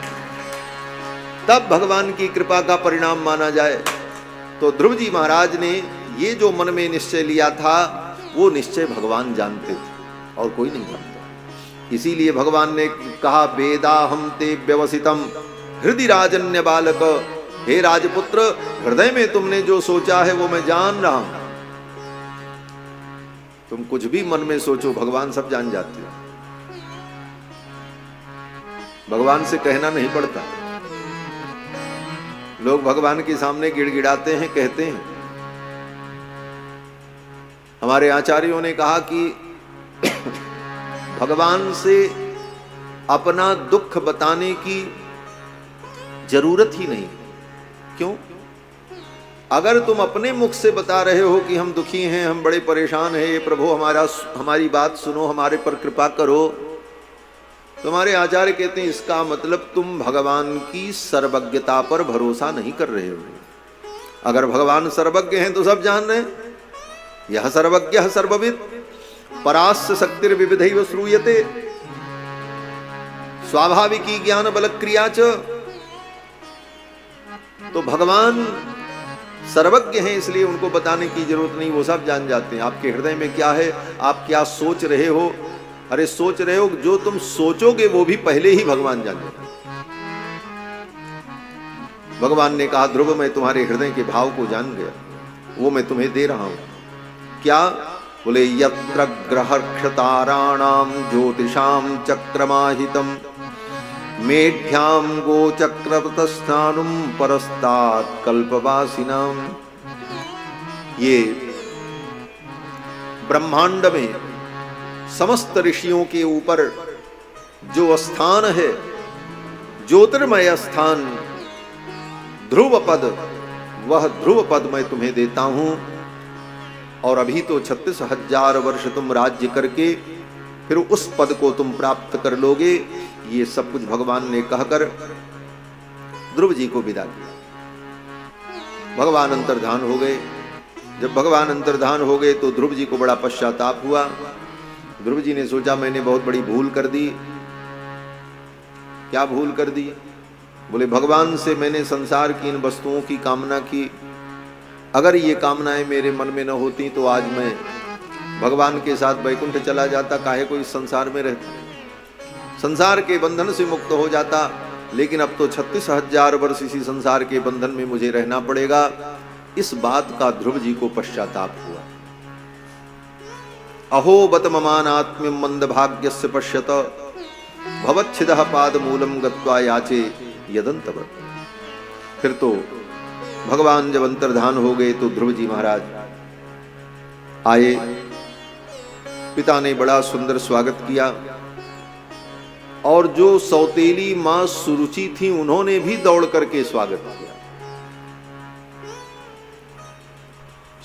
तब भगवान की कृपा का परिणाम माना जाए। तो ध्रुव जी महाराज ने ये जो मन में निश्चय लिया था, वो निश्चय भगवान जानते थे और कोई नहीं जानता। इसीलिए भगवान ने कहा, वेदाहम ते व्यवसितम हृदय राजन्य बालक। हे राजपुत्र, हृदय में तुमने जो सोचा है वो मैं जान रहा हूं। तुम कुछ भी मन में सोचो, भगवान सब जान जाते हो। भगवान से कहना नहीं पड़ता। लोग भगवान के सामने गिड़गिड़ाते हैं, कहते हैं। हमारे आचार्यों ने कहा कि भगवान से अपना दुख बताने की जरूरत ही नहीं। क्यों? अगर तुम अपने मुख से बता रहे हो कि हम दुखी हैं, हम बड़े परेशान हैं, ये प्रभु हमारी बात सुनो, हमारे पर कृपा करो, तुम्हारे आचार्य कहते हैं इसका मतलब तुम भगवान की सर्वज्ञता पर भरोसा नहीं कर रहे हो। अगर भगवान सर्वज्ञ हैं तो सब जान रहे हैं। यह सर्वज्ञ सर्वविद परास्य शक्तिर्विविधैव श्रूयते स्वाभाविकी ज्ञान बल क्रिया च। तो भगवान सर्वज्ञ हैं, इसलिए उनको बताने की जरूरत नहीं, वो सब जान जाते हैं। आपके हृदय में क्या है, आप क्या सोच रहे हो। अरे सोच रहे हो, जो तुम सोचोगे वो भी पहले ही भगवान जान जाते। भगवान ने कहा ध्रुव मैं तुम्हारे हृदय के भाव को जान गया, वो मैं तुम्हें दे रहा हूं। क्या? बोले यत्र ग्रहक्षताराणाम ज्योतिषाम चक्रमाहितम मेढ्याम गोचक्रवतस्नानुम परस्तात् कल्पवासिनाम। ये ब्रह्मांड में समस्त ऋषियों के ऊपर जो स्थान है, ज्योतिर्मय स्थान ध्रुव पद, वह ध्रुव पद मैं तुम्हें देता हूं। और अभी तो 36,000 वर्ष तुम राज्य करके फिर उस पद को तुम प्राप्त कर लोगे। ये सब कुछ भगवान ने कहकर ध्रुव जी को विदा किया। भगवान अंतर्धान हो गए। जब भगवान अंतर्धान हो गए तो ध्रुव जी को बड़ा पश्चाताप हुआ। ध्रुव जी ने सोचा मैंने बहुत बड़ी भूल कर दी। क्या भूल कर दी? बोले भगवान से मैंने संसार की इन वस्तुओं की कामना की। अगर ये कामनाएं मेरे मन में न होती तो आज मैं भगवान के साथ वैकुंठ चला जाता, काहे को इस संसार में रहता, संसार के बंधन से मुक्त हो जाता। लेकिन अब तो 36,000 वर्ष इसी संसार के बंधन में मुझे रहना पड़ेगा। इस बात का ध्रुव जी को पश्चाताप हुआ। अहो बत ममानात्म्यम मंदभाग्यस्य पश्यत भवच्छिदः पादमूलम गत्वा याचे यदंतवत्। फिर तो भगवान जब अंतर्धान हो गए तो ध्रुव जी महाराज आए। पिता ने बड़ा सुंदर स्वागत किया और जो सौतेली मां सुरुचि थी उन्होंने भी दौड़ करके स्वागत किया।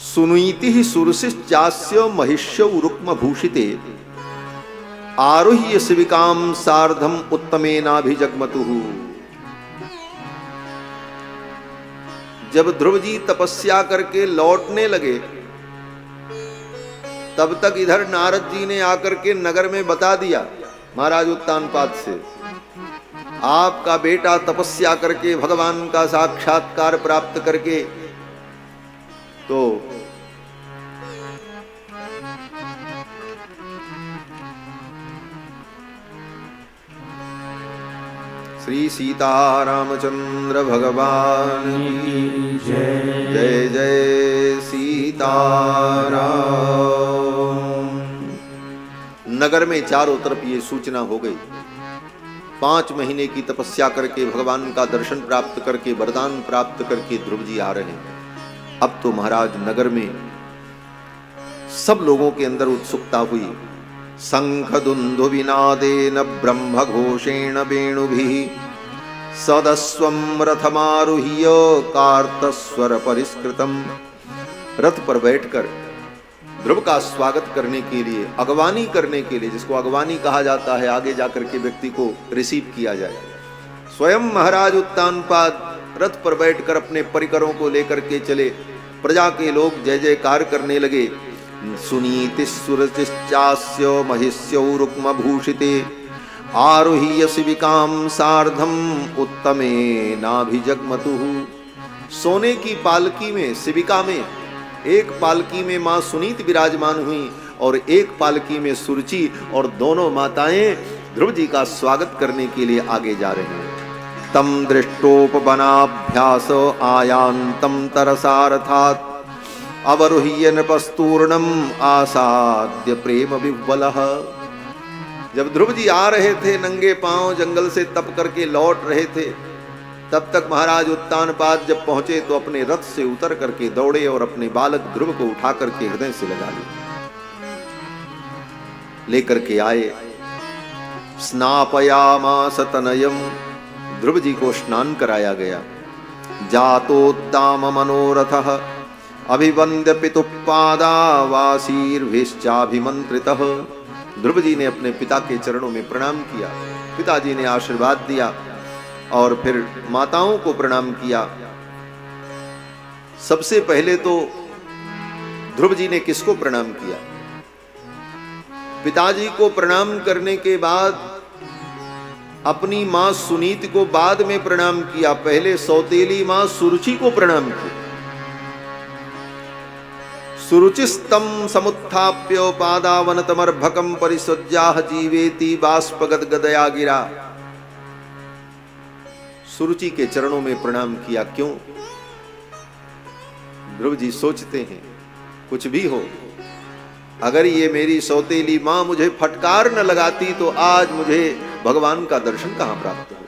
सुनुइति सुरसिश्चास्य महिष्य उरुक्म भूषिते आरुह्य शिविकाम सार्धम उत्तमेनाभिजग्मतुः। जब ध्रुव जी तपस्या करके लौटने लगे तब तक इधर नारद जी ने आकर के नगर में बता दिया महाराज उत्तानपाद से, आपका बेटा तपस्या करके भगवान का साक्षात्कार प्राप्त करके तो श्री सीतारामचंद्र भगवान की जय। जय जय सीताराम। नगर में चारों तरफ ये सूचना हो गई। 5 महीने की तपस्या करके भगवान का दर्शन प्राप्त करके वरदान प्राप्त करके ध्रुव जी आ रहे हैं। अब तो महाराज नगर में सब लोगों के अंदर उत्सुकता हुई। शंख दुंदु विनादेन ब्रह्म घोषेण वेणुभिः सदस्वम रथमारुह्य कार्तस्वर परिष्कृतम। रथ पर बैठकर ध्रुव का स्वागत करने के लिए, अगवानी करने के लिए, जिसको अगवानी कहा जाता है, आगे जाकर के व्यक्ति को रिसीव किया जाए, स्वयं महाराज उत्तानपाद रथ पर बैठकर अपने परिकरों को लेकर के चले। प्रजा के लोग जय जयकार करने लगे। सुनीति सुरचिश्चास्य महिष्यौरुक्म भूषिते आरुह्य शिविकाम सार्धम उत्तमे नाभिजग्मतुः। सोने की पालकी में, शिविका में, एक पालकी में मां सुनीति विराजमान हुई और एक पालकी में सुरुचि, और दोनों माताएं ध्रुव जी का स्वागत करने के लिए आगे जा रही हैं। तम दृष्टोपवनाभ्यास आयान्तम तरसारथात् अवरुह्य नृपस्तूर्णम आसाद्य प्रेम विह्वलः। जब ध्रुव जी आ रहे थे नंगे पांव, जंगल से तप करके लौट रहे थे, तब तक महाराज उत्तानपाद जब पहुंचे तो अपने रथ से उतर करके दौड़े और अपने बालक ध्रुव को उठा करके हृदय से लगा लिया, लेकर के आए। स्नापयामास तनयम, ध्रुव जी को स्नान कराया गया। जातोद्दाम मनोरथः अभिवंद्य पितुपादा वासीर्भिश्चाभिमंत्रितः। ध्रुव जी ने अपने पिता के चरणों में प्रणाम किया, पिताजी ने आशीर्वाद दिया और फिर माताओं को प्रणाम किया। सबसे पहले तो ध्रुव जी ने किसको प्रणाम किया? पिताजी को प्रणाम करने के बाद अपनी मां सुनीति को बाद में प्रणाम किया। पहले सौतेली मां सुरुचि को प्रणाम किया। सुरुचिस्तम समुत्थाप्य पादावनतमर्भकम परिसज्जाह जीवेति बाष्पगद गदया गिरा। सुरुचि के चरणों में प्रणाम किया। क्यों? ध्रुव जी सोचते हैं कुछ भी हो, अगर ये मेरी सौतेली मां मुझे फटकार न लगाती तो आज मुझे भगवान का दर्शन कहां प्राप्त होता।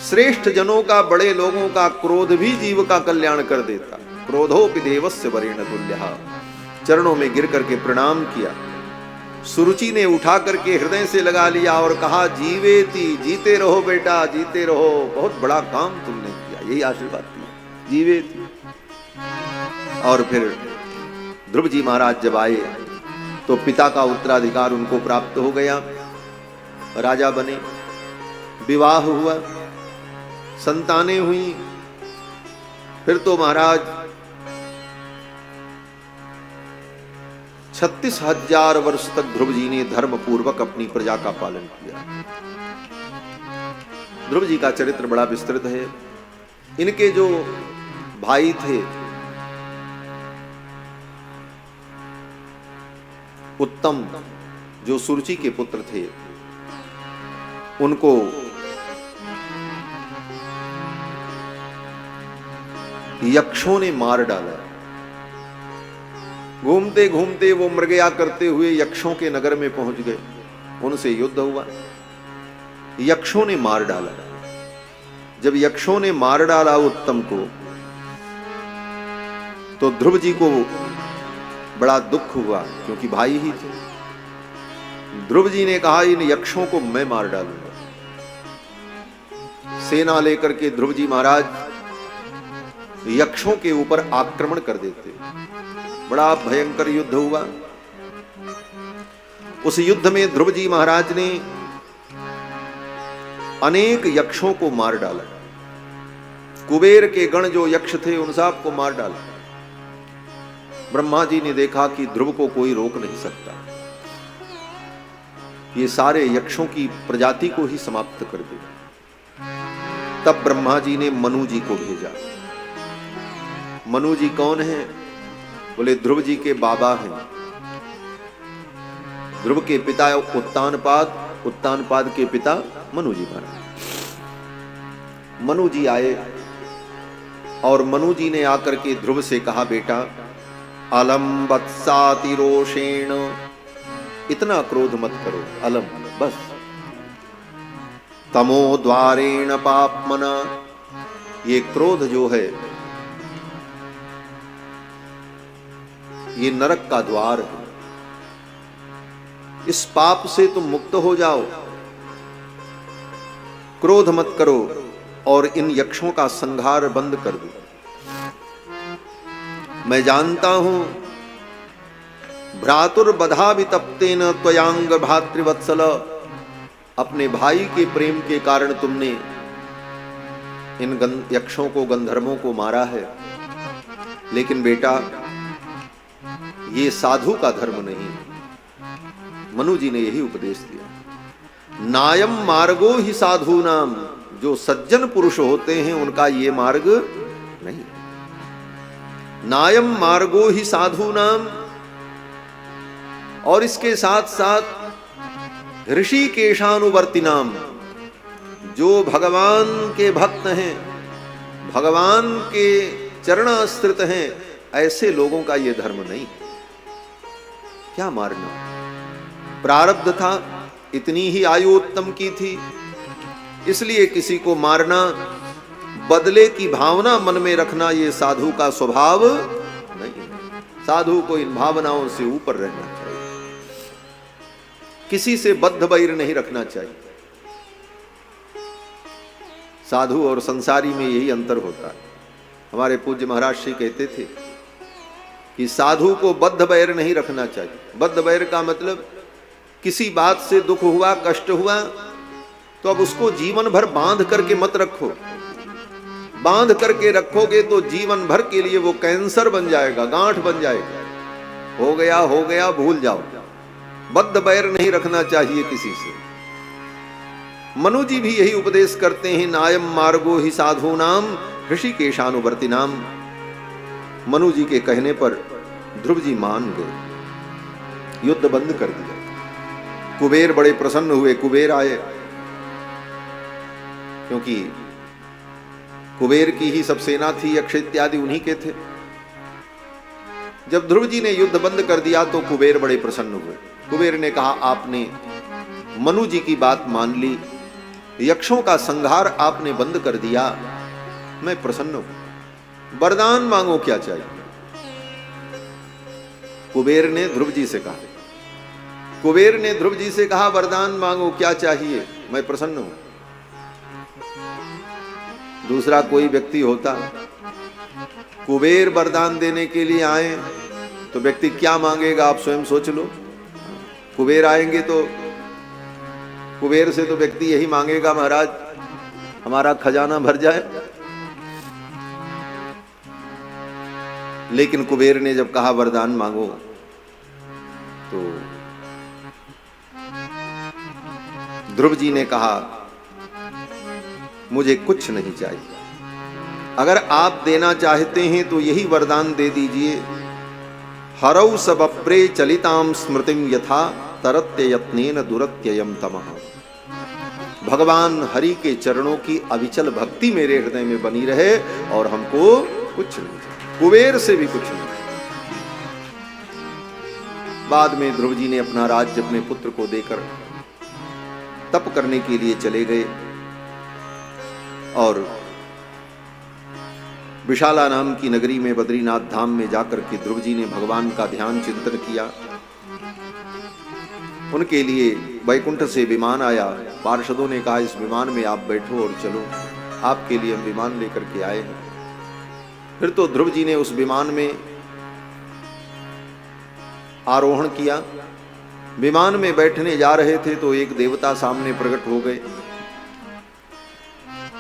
श्रेष्ठ जनों का, बड़े लोगों का क्रोध भी जीव का कल्याण कर देता। क्रोधोपि देवस्य वरेण तुल्यः। चरणों में गिर करके प्रणाम किया। सुरुचि ने उठा करके हृदय से लगा लिया और कहा, जीवेति, जीते रहो बेटा, जीते रहो, बहुत बड़ा काम तुमने किया। यही आशीर्वाद दिया, जीवेति। और फिर ध्रुव जी महाराज जब आए तो पिता का उत्तराधिकार उनको प्राप्त हो गया, राजा बने, विवाह हुआ, संतानें हुई। फिर तो महाराज 36,000 वर्ष तक ध्रुव जी ने धर्म पूर्वक अपनी प्रजा का पालन किया। ध्रुव जी का चरित्र बड़ा विस्तृत है। इनके जो भाई थे उत्तम, जो सुरुचि के पुत्र थे, उनको यक्षों ने मार डाला। घूमते घूमते वो मृगया करते हुए यक्षों के नगर में पहुंच गए। उनसे युद्ध हुआ, यक्षों ने मार डाला। जब यक्षों ने मार डाला उत्तम को, तो ध्रुव जी को बड़ा दुख हुआ, क्योंकि भाई ही थे। ध्रुव जी ने कहा, इन यक्षों को मैं मार डालूंगा। सेना लेकर के ध्रुव जी महाराज यक्षों के ऊपर आक्रमण कर देते। बड़ा भयंकर युद्ध हुआ। उस युद्ध में ध्रुव जी महाराज ने अनेक यक्षों को मार डाला। कुबेर के गण जो यक्ष थे उन सब को मार डाला। ब्रह्मा जी ने देखा कि ध्रुव को कोई रोक नहीं सकता, ये सारे यक्षों की प्रजाति को ही समाप्त कर दे। तब ब्रह्मा जी ने मनु जी को भेजा। मनु जी कौन है? बोले ध्रुव जी के बाबा हैं। ध्रुव के पिता उत्तानपाद, उत्तानपाद के पिता मनु जी महाराज। मनु जी आए और मनु जी ने आकर के ध्रुव से कहा, बेटा अलम वत्साति रोषेण, इतना क्रोध मत करो, अलम बस। तमो द्वारेण पापमना, ये क्रोध जो है ये नरक का द्वार है। इस पाप से तुम मुक्त हो जाओ, क्रोध मत करो और इन यक्षों का संहार बंद कर दो। मैं जानता हूं भ्रातुर्बधा वितप्तेन त्वयांग भातृवत्सल, अपने भाई के प्रेम के कारण तुमने इन यक्षों को, गंधर्वों को मारा है। लेकिन बेटा ये साधु का धर्म नहीं। मनु जी ने यही उपदेश दिया। नायम मार्गो ही साधु नाम, जो सज्जन पुरुष होते हैं उनका ये मार्ग नहीं। नायम मार्गो ही साधु नाम, और इसके साथ साथ ऋषिकेशानुवर्ती नाम, जो भगवान के भक्त हैं, भगवान के चरणाश्रित हैं, ऐसे लोगों का ये धर्म नहीं है। क्या मारना? प्रारब्ध था, इतनी ही आयु उत्तम की थी, इसलिए किसी को मारना, बदले की भावना मन में रखना, ये साधु का स्वभाव नहीं है। साधु को इन भावनाओं से ऊपर रहना चाहिए, किसी से बद्ध बैर नहीं रखना चाहिए। साधु और संसारी में यही अंतर होता है। हमारे पूज्य महाराज श्री कहते थे कि साधु को बद्ध बैर नहीं रखना चाहिए। बद्ध बैर का मतलब किसी बात से दुख हुआ, कष्ट हुआ, तो अब उसको जीवन भर बांध करके मत रखो। बांध करके रखोगे तो जीवन भर के लिए वो कैंसर बन जाएगा, गांठ बन जाएगा। हो गया भूल जाओ। बद्ध बैर नहीं रखना चाहिए किसी से। मनु जी भी यही उपदेश करते हैं, नायम मार्गो ही साधु नाम ऋषिकेशानुवर्ती नाम। मनु जी के कहने पर ध्रुव जी मान गए, युद्ध बंद कर दिया। कुबेर बड़े प्रसन्न हुए, कुबेर आए, क्योंकि कुबेर की ही सब सेना थी, यक्ष इत्यादि उन्हीं के थे। जब ध्रुव जी ने युद्ध बंद कर दिया तो कुबेर बड़े प्रसन्न हुए। कुबेर ने कहा, आपने मनु जी की बात मान ली, यक्षों का संहार आपने बंद कर दिया, मैं प्रसन्न हूं। वरदान मांगो, क्या चाहिए? कुबेर ने ध्रुव जी से कहा, कुबेर ने ध्रुव जी से कहा, वरदान मांगो, क्या चाहिए? मैं प्रसन्न हूं। दूसरा कोई व्यक्ति होता, कुबेर वरदान देने के लिए आए तो व्यक्ति क्या मांगेगा आप स्वयं सोच लो। कुबेर आएंगे तो कुबेर से तो व्यक्ति यही मांगेगा, महाराज हमारा खजाना भर जाए। लेकिन कुबेर ने जब कहा वरदान मांगो, तो ध्रुव जी ने कहा, मुझे कुछ नहीं चाहिए, अगर आप देना चाहते हैं तो यही वरदान दे दीजिए, हरौ सबप्रे चलिताम स्मृतिम यथा तरत्य यत्नेन दुरत्ययम तमः। भगवान हरि के चरणों की अविचल भक्ति मेरे हृदय में बनी रहे और हमको कुछ नहीं चाहिए, कुबेर से भी कुछ नहीं। बाद में ध्रुव जी ने अपना राज्य अपने पुत्र को देकर तप करने के लिए चले गए और विशाला नाम की नगरी में बद्रीनाथ धाम में जाकर के ध्रुव जी ने भगवान का ध्यान चिंतन किया। उनके लिए वैकुंठ से विमान आया। पार्षदों ने कहा, इस विमान में आप बैठो और चलो, आपके लिए हम विमान लेकर के आए हैं। फिर तो ध्रुव जी ने उस विमान में आरोहण किया। विमान में बैठने जा रहे थे तो एक देवता सामने प्रकट हो गए।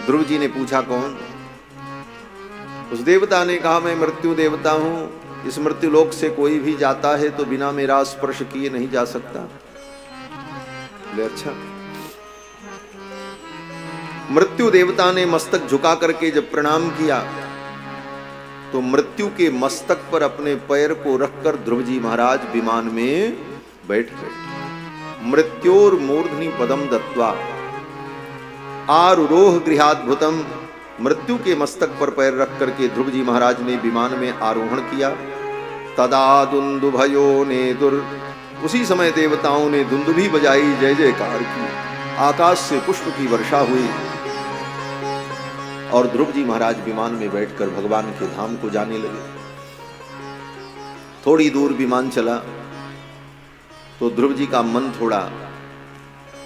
ध्रुव जी ने पूछा, कौन? उस देवता ने कहा, मैं मृत्यु देवता हूं, इस मृत्यु लोक से कोई भी जाता है तो बिना मेरा स्पर्श किए नहीं जा सकता। बोले, अच्छा। मृत्यु देवता ने मस्तक झुका करके जब प्रणाम किया तो मृत्यु के मस्तक पर अपने पैर को रखकर ध्रुव जी महाराज विमान में बैठ गए। मृत्योर मूर्धनि पदम दत्वा आरुरोह गृहाद्भुतम। मृत्यु के मस्तक पर पैर रख करके ध्रुव जी महाराज ने विमान में आरोहण किया। तदा दुंदुभयो ने दुर। उसी समय देवताओं ने दुंदुभी बजाई, जय जयकार की, आकाश से पुष्प की वर्षा हुई और ध्रुव जी महाराज विमान में बैठकर भगवान के धाम को जाने लगे। थोड़ी दूर विमान चला तो ध्रुव जी का मन थोड़ा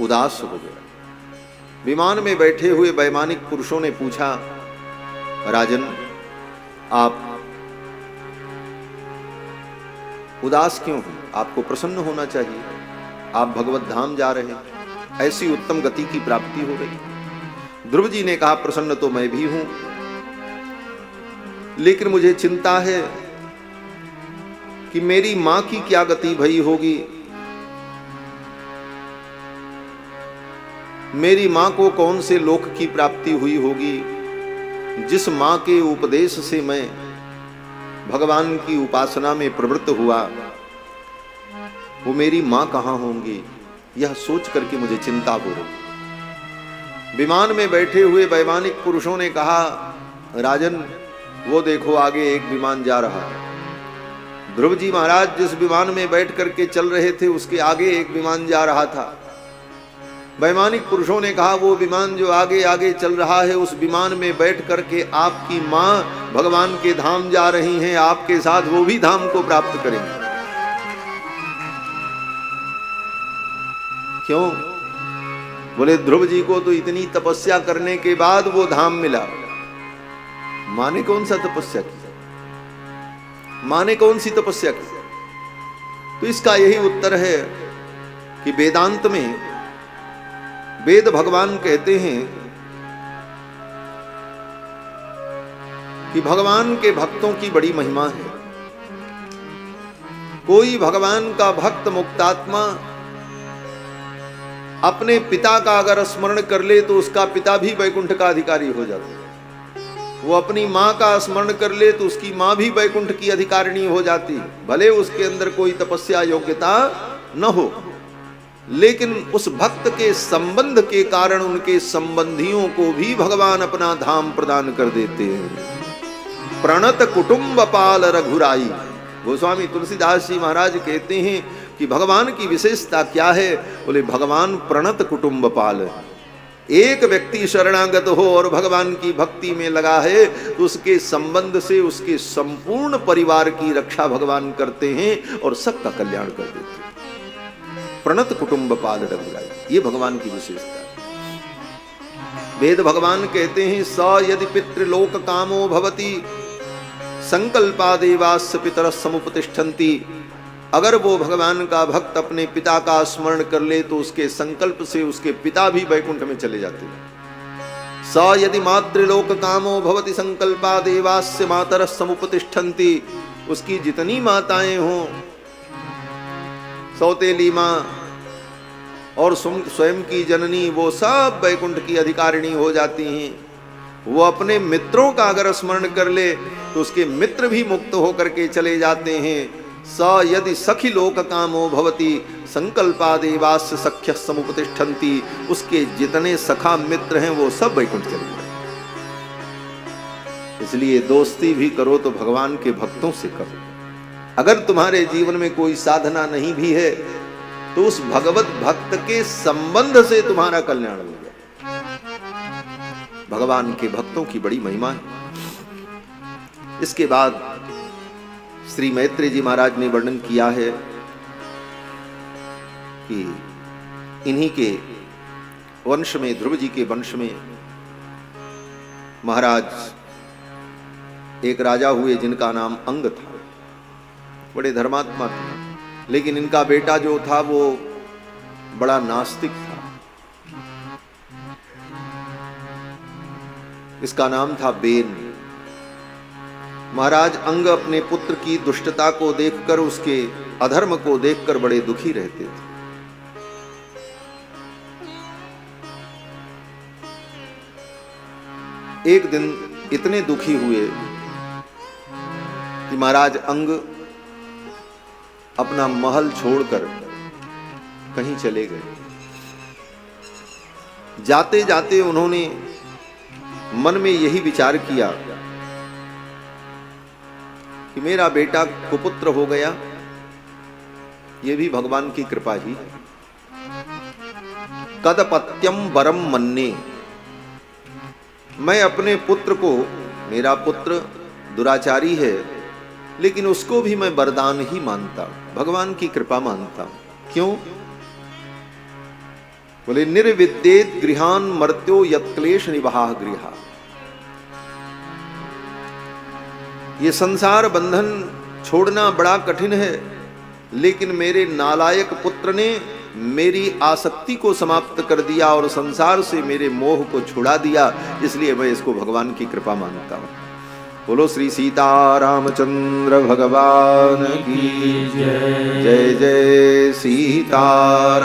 उदास हो गया। विमान में बैठे हुए वैमानिक पुरुषों ने पूछा, राजन आप उदास क्यों हैं? आपको प्रसन्न होना चाहिए, आप भगवत धाम जा रहे हैं, ऐसी उत्तम गति की प्राप्ति हो गई। ध्रुव जी ने कहा, प्रसन्न तो मैं भी हूं, लेकिन मुझे चिंता है कि मेरी मां की क्या गति भई होगी। मेरी मां को कौन से लोक की प्राप्ति हुई होगी। जिस मां के उपदेश से मैं भगवान की उपासना में प्रवृत्त हुआ, वो मेरी मां कहां होंगी, यह सोच करके मुझे चिंता हो रही। विमान में बैठे हुए वैमानिक पुरुषों ने कहा, राजन वो देखो आगे एक विमान जा रहा है। ध्रुव जी महाराज जिस विमान में बैठ करके चल रहे थे उसके आगे एक विमान जा रहा था। वैमानिक पुरुषों ने कहा वो विमान जो आगे आगे चल रहा है उस विमान में बैठ करके आपकी मां भगवान के धाम जा रही हैं, आपके साथ वो भी धाम को प्राप्त करेंगे। क्यों? बोले ध्रुव जी को तो इतनी तपस्या करने के बाद वो धाम मिला। मां ने कौन सा तपस्या की? मां ने कौन सी तपस्या की? तो इसका यही उत्तर है कि वेदांत में वेद भगवान कहते हैं कि भगवान के भक्तों की बड़ी महिमा है। कोई भगवान का भक्त मुक्तात्मा अपने पिता का अगर स्मरण कर ले तो उसका पिता भी वैकुंठ का अधिकारी हो जाता है। वो अपनी मां का स्मरण कर ले तो उसकी मां भी वैकुंठ की अधिकारिणी हो जाती, भले उसके अंदर कोई तपस्या योग्यता न हो, लेकिन उस भक्त के संबंध के कारण उनके संबंधियों को भी भगवान अपना धाम प्रदान कर देते हैं। प्रणत कुटुंब पाल रघुराई। गोस्वामी तुलसीदास जी महाराज कहते हैं कि भगवान की विशेषता क्या है? बोले भगवान प्रणत कुटुंब पाल। एक व्यक्ति शरणागत हो और भगवान की भक्ति में लगा है तो उसके संबंध से उसके संपूर्ण परिवार की रक्षा भगवान करते हैं और सबका कल्याण कर देते हैं। प्रणत कुटुंब पाल रघुराई, ये भगवान की विशेषता है। वेद भगवान कहते हैं स यदि पितृलोक कामो भवति संकल्पादेवास्य पितर समुपतिष्ठन्ति। अगर वो भगवान का भक्त अपने पिता का स्मरण कर ले तो उसके संकल्प से उसके पिता भी वैकुंठ में चले जाते हैं। स यदि मातृलोक कामो भवति संकल्पादेवास्य मातर समुपतिष्ठन्ति। उसकी जितनी माताएं हों, सौतेली मां और स्वयं की जननी, वो सब वैकुंठ की अधिकारिणी हो जाती हैं। वो अपने मित्रों का अगर स्मरण कर ले तो उसके मित्र भी मुक्त होकर के चले जाते हैं। स यदि सखी लोक कामो भवति संकल्पादेवास्य सख्य समुपतिष्ठन्ति। उसके जितने सखा मित्र हैं वो सब वैकुंठ चले जाते। इसलिए दोस्ती भी करो तो भगवान के भक्तों से करो। अगर तुम्हारे जीवन में कोई साधना नहीं भी है तो उस भगवत भक्त के संबंध से तुम्हारा कल्याण हो जाए। भगवान के भक्तों की बड़ी महिमा है। इसके बाद श्री मैत्रेय जी महाराज ने वर्णन किया है कि इन्हीं के वंश में, ध्रुव जी के वंश में महाराज एक राजा हुए जिनका नाम अंग था। बड़े धर्मात्मा थे, लेकिन इनका बेटा जो था वो बड़ा नास्तिक था। इसका नाम था बेन। महाराज अंग अपने पुत्र की दुष्टता को देखकर, उसके अधर्म को देखकर बड़े दुखी रहते थे। एक दिन इतने दुखी हुए कि महाराज अंग अपना महल छोड़कर कहीं चले गए। जाते जाते उन्होंने मन में यही विचार किया कि मेरा बेटा कुपुत्र हो गया, ये भी भगवान की कृपा ही है। कदपत्यम वरम मन्ने। मैं अपने पुत्र को, मेरा पुत्र दुराचारी है लेकिन उसको भी मैं वरदान ही मानता, भगवान की कृपा मानता। क्यों? बोले निर्विद्येत गृहान मर्त्यो यत्क्लेश निवाह गृहा। ये संसार बंधन छोड़ना बड़ा कठिन है, लेकिन मेरे नालायक पुत्र ने मेरी आसक्ति को समाप्त कर दिया और संसार से मेरे मोह को छुड़ा दिया, इसलिए मैं इसको भगवान की कृपा मानता हूं। बोलो श्री सीता रामचंद्र भगवान की जय। जय जय सीताराम।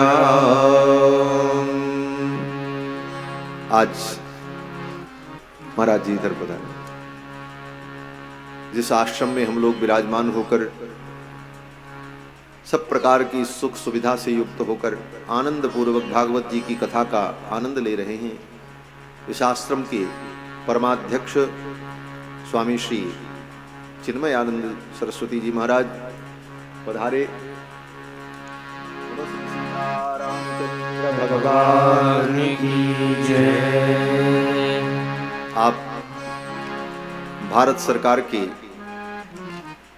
आज महाराज जी इधर पधारे। जिस आश्रम में हम लोग विराजमान होकर सब प्रकार की सुख सुविधा से युक्त होकर आनंद पूर्वक भागवत जी की कथा का आनंद ले रहे हैं, इस आश्रम के परमाध्यक्ष स्वामी श्री चिन्मयानंद सरस्वती जी महाराज पधारे। रामचंद्र भगवान की जय। आप भारत सरकार के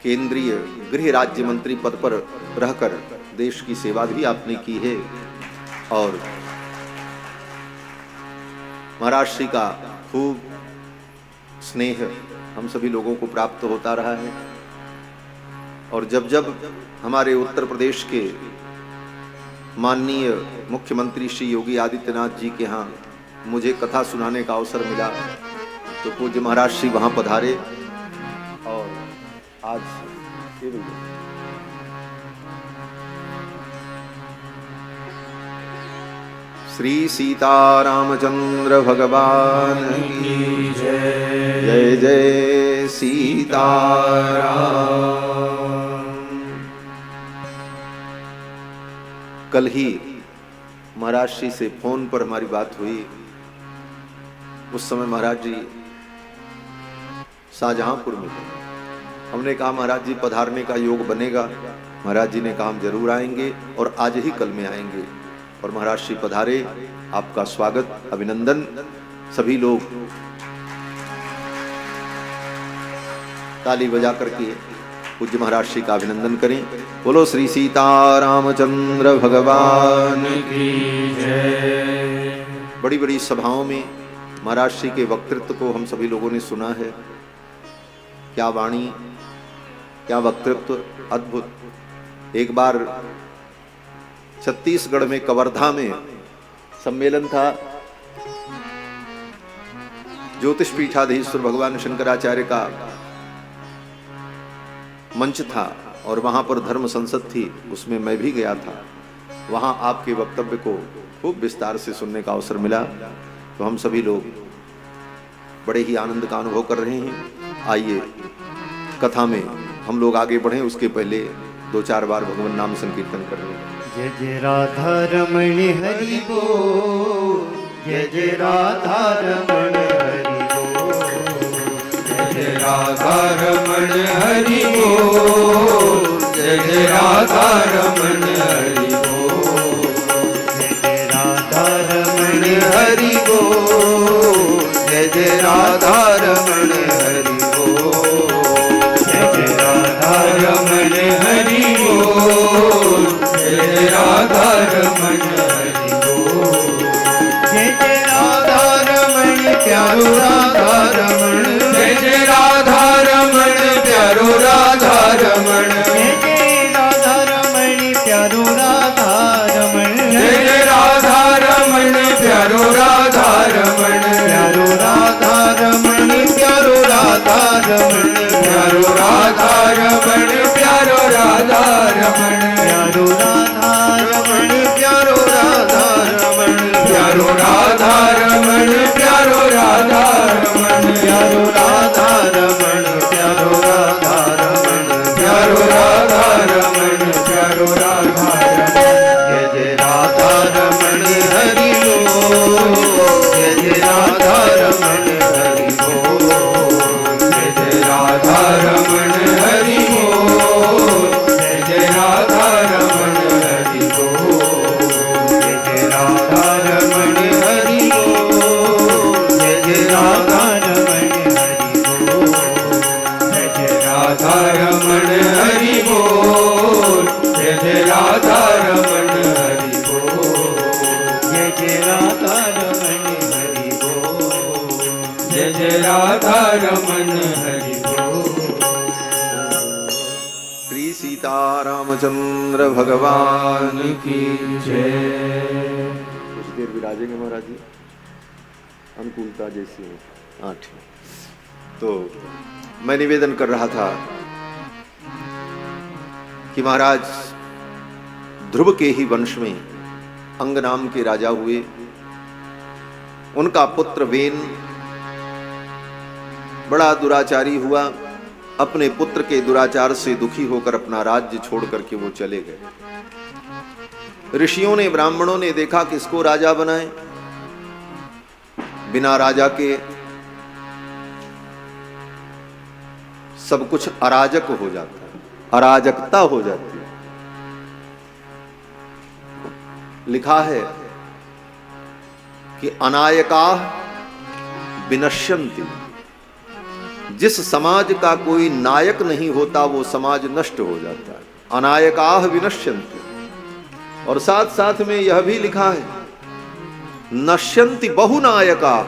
केंद्रीय गृह राज्य मंत्री पद पर रहकर देश की सेवा भी आपने की है और महाराज श्री का खूब स्नेह हम सभी लोगों को प्राप्त होता रहा है। और जब जब हमारे उत्तर प्रदेश के माननीय मुख्यमंत्री श्री योगी आदित्यनाथ जी के यहाँ मुझे कथा सुनाने का अवसर मिला तो पूज्य महाराज श्री वहाँ पधारे। और आज श्री सीतारामचंद्र भगवान की जय। जय जय सीताराम। कल ही महाराज श्री से फोन पर हमारी बात हुई। उस समय महाराज जी शाहजहांपुर में थे। हमने कहा महाराज जी पधारने का योग बनेगा। महाराज जी ने कहा हम जरूर आएंगे और आज ही कल में आएंगे। और महाराज श्री पधारे। आपका स्वागत अभिनंदन। सभी लोग ताली बजा करके पूज्य महाराज श्री का अभिनंदन करें। बोलो श्री सीतारामचंद्र भगवान की जय। बड़ी बड़ी सभाओं में महाराज श्री के वक्तृत्व को हम सभी लोगों ने सुना है। क्या वाणी, क्या वक्तृत्व, अद्भुत। एक बार छत्तीसगढ़ में कवर्धा में सम्मेलन था। ज्योतिष पीठाधीश्वर भगवान शंकराचार्य का मंच था और वहां पर धर्म संसद थी। उसमें मैं भी गया था। वहां आपके वक्तव्य को खूब विस्तार से सुनने का अवसर मिला। तो हम सभी लोग बड़े ही आनंद का अनुभव कर रहे हैं। आइए कथा में हम लोग आगे बढ़ें। उसके पहले 2-4 बार भगवान नाम संकीर्तन कर रहे हैं। जय जय राधा रमण हरि बोल। जय जय राधा रमण हरि बोल। जय जय राधा रमण हरि बोल। जय जय राधा रमण हरि बोल। जय जय राधा रमण हरि बोल। जय जय राधा रमण हरि बोल। जय जय राधा रमण हरि बोल। जय राधा रमण हरि बोल। जय जय राधा रमण प्यारो राधा रमण। जय जय राधा रमण प्यारो राधा रमण। जय जय राधा रमण प्यारो राधा रमण। जय जय राधा रमण प्यारो राधा रमण। प्यारो राधा रमण प्यारो राधा रमण। प्यारो राधा रमण प्यारो राधा रमण। प्यारो राधा रमण प्यारो राधा रमण। प्यारो राधा रमण प्यारो राधा रमण। प्यारो राधा रमण प्यारो राधा रमण। प्यारो राधा रमण प्यारो राधा रमण। जय जय राधा रमण हरि बोल। जय जय राधा रमण हरि बोल। जय जय राधा रमण हरि बोल। जय जय राधा रमण हरि बोल। जय जय राधा रमण हरि बोल। जय जय राधा रमण हरि बोल। जय जय राधा रमण हरि बोल। जय जय राधा रमण हरि बोल। जय जय राधा रमण हरि बोल। जय जय राधा रमण हरि बोल। श्री सीतारामचंद्र भगवान की जय। कुछ देर विराजेंगे महाराज जी, अनुकूलता जैसी है। हाँ ठीक। तो मैं निवेदन कर रहा था कि महाराज ध्रुव के ही वंश में अंग नाम के राजा हुए। उनका पुत्र वेन बड़ा दुराचारी हुआ। अपने पुत्र के दुराचार से दुखी होकर अपना राज्य छोड़ करके वो चले गए। ऋषियों ने, ब्राह्मणों ने देखा किसको राजा बनाए। बिना राजा के सब कुछ अराजक हो जाता है, अराजकता हो जाती है। लिखा है कि अनायका विनश्यन्ति। जिस समाज का कोई नायक नहीं होता वो समाज नष्ट हो जाता है। अनायका विनश्यन्ति। और साथ साथ में यह भी लिखा है नश्यन्ति बहुनायका।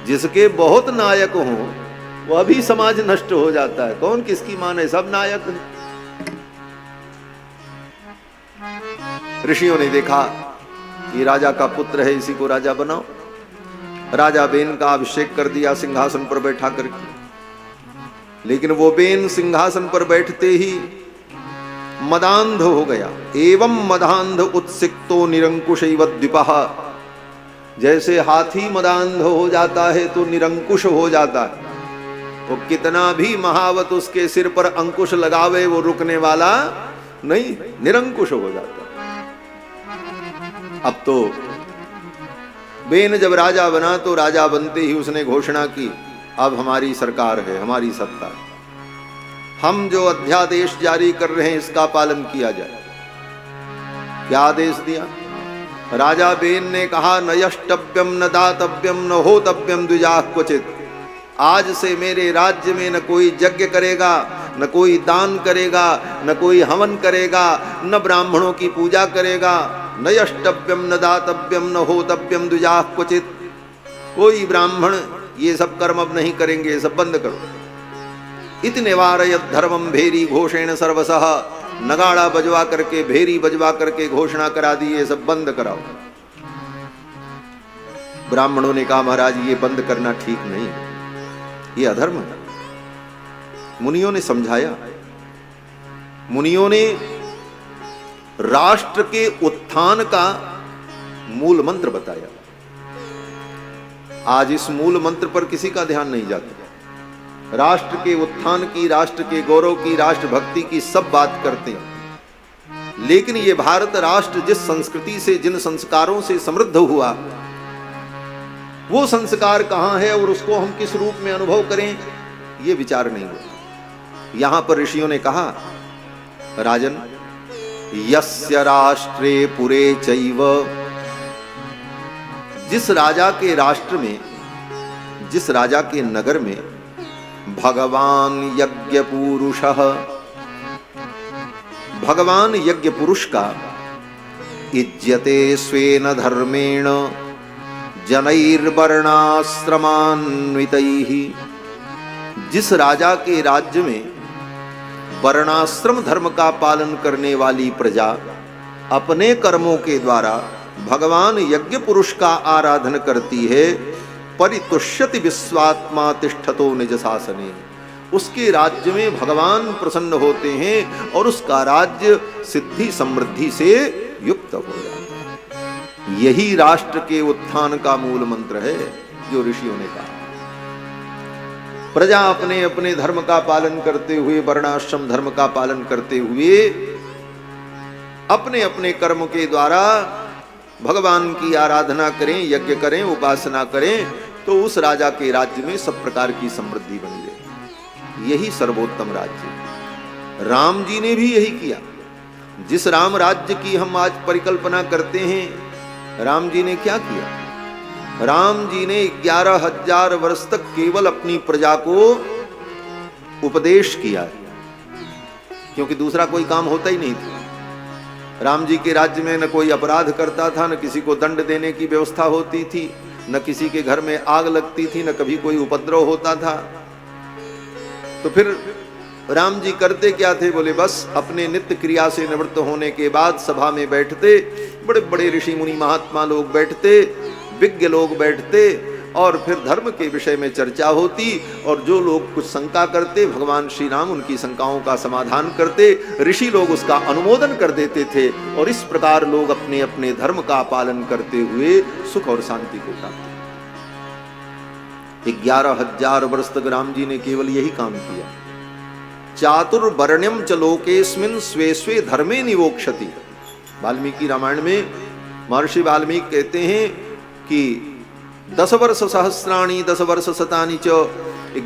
जिसके बहुत नायक हों वह भी समाज नष्ट हो जाता है। कौन किसकी माने, सब नायक है। ऋषियों ने देखा ये राजा का पुत्र है, इसी को राजा बनाओ। राजा बेन का अभिषेक कर दिया सिंहासन पर बैठा करके। लेकिन वो बेन सिंहासन पर बैठते ही मदांध हो गया। एवं मदांध उत्सिक्तो निरंकुशैव द्विपः। जैसे हाथी मदांध हो जाता है तो निरंकुश हो जाता है। वो कितना भी महावत उसके सिर पर अंकुश लगावे वो रुकने वाला नहीं, निरंकुश हो जाता। अब तो बेन जब राजा बना तो राजा बनते ही उसने घोषणा की अब हमारी सरकार है, हमारी सत्ता है। हम जो अध्यादेश जारी कर रहे हैं इसका पालन किया जाए। क्या आदेश दिया? राजा बेन ने कहा न यष्टव्यम न दातव्यम न होतव्यम द्विजाः क्वचित्। आज से मेरे राज्य में न कोई यज्ञ करेगा, न कोई दान करेगा, न कोई हवन करेगा, न ब्राह्मणों की पूजा करेगा। न यष्टव्यम न दातव्यम न होतव्यम द्विजाः क्वचित्। कोई ब्राह्मण ये सब कर्म अब नहीं करेंगे, सब बंद करो। इति निवारयत् धर्मम भेरी घोषेण सर्वसः। नगाड़ा बजवा करके, भेरी बजवा करके घोषणा करा दी ये सब बंद कराओ। ब्राह्मणों ने कहा महाराज ये बंद करना ठीक नहीं, ये अधर्म है। मुनियों ने समझाया। मुनियों ने राष्ट्र के उत्थान का मूल मंत्र बताया। आज इस मूल मंत्र पर किसी का ध्यान नहीं जाता। राष्ट्र के उत्थान की, राष्ट्र के गौरव की, राष्ट्र भक्ति की सब बात करते हैं। लेकिन ये भारत राष्ट्र जिस संस्कृति से, जिन संस्कारों से समृद्ध हुआ वो संस्कार कहां है और उसको हम किस रूप में अनुभव करें, ये विचार नहीं हुआ। यहां पर ऋषियों ने कहा राजन यस्य राष्ट्रे पुरे चैव। जिस राजा के राष्ट्र में, जिस राजा के नगर में भगवान यज्ञ पुरुषः, भगवान यज्ञ पुरुष का इज्यते स्वेन धर्मेण जनैर्वर्णाश्रमान्वितैः। जिस राजा के राज्य में वर्णाश्रम धर्म का पालन करने वाली प्रजा अपने कर्मों के द्वारा भगवान यज्ञ पुरुष का आराधन करती है, परितुष्यति विश्वात्मा तिष्ठतो निज शासने। उसके राज्य में भगवान प्रसन्न होते हैं और उसका राज्य सिद्धि समृद्धि से युक्त हो जाता है। यही राष्ट्र के उत्थान का मूल मंत्र है जो ऋषियों ने कहा। प्रजा अपने अपने धर्म का पालन करते हुए, वर्णाश्रम धर्म का पालन करते हुए अपने अपने कर्म के द्वारा भगवान की आराधना करें, यज्ञ करें, उपासना करें तो उस राजा के राज्य में सब प्रकार की समृद्धि बनी रहे। यही सर्वोत्तम राज्य है। राम जी ने भी यही किया। जिस राम राज्य की हम आज परिकल्पना करते हैं, राम जी ने क्या किया? राम जी ने 11,000 वर्ष तक केवल अपनी प्रजा को उपदेश किया है, क्योंकि दूसरा कोई काम होता ही नहीं था। राम जी के राज्य में न कोई अपराध करता था, न किसी को दंड देने की व्यवस्था होती थी, न किसी के घर में आग लगती थी, न कभी कोई उपद्रव होता था। तो फिर राम जी करते क्या थे? बोले बस अपने नित्य क्रिया से निवृत्त होने के बाद सभा में बैठते, बड़े बड़े ऋषि मुनि महात्मा लोग बैठते, विज्ञ लोग बैठते और फिर धर्म के विषय में चर्चा होती और जो लोग कुछ शंका करते भगवान श्री राम उनकी शंकाओं का समाधान करते, ऋषि लोग उसका अनुमोदन कर देते थे और इस प्रकार लोग अपने अपने धर्म का पालन करते हुए सुख और शांति को प्राप्त। 11,000 वर्ष तक राम जी ने केवल यही काम किया। चातुर्वर्ण्यम च लोकेस्मिन् स्वे स्वे धर्मे निवोक्षति। वाल्मीकि रामायण में महर्षि वाल्मीकि कहते हैं कि 10 वर्ष सहस्राणी 10 वर्ष शतानि च।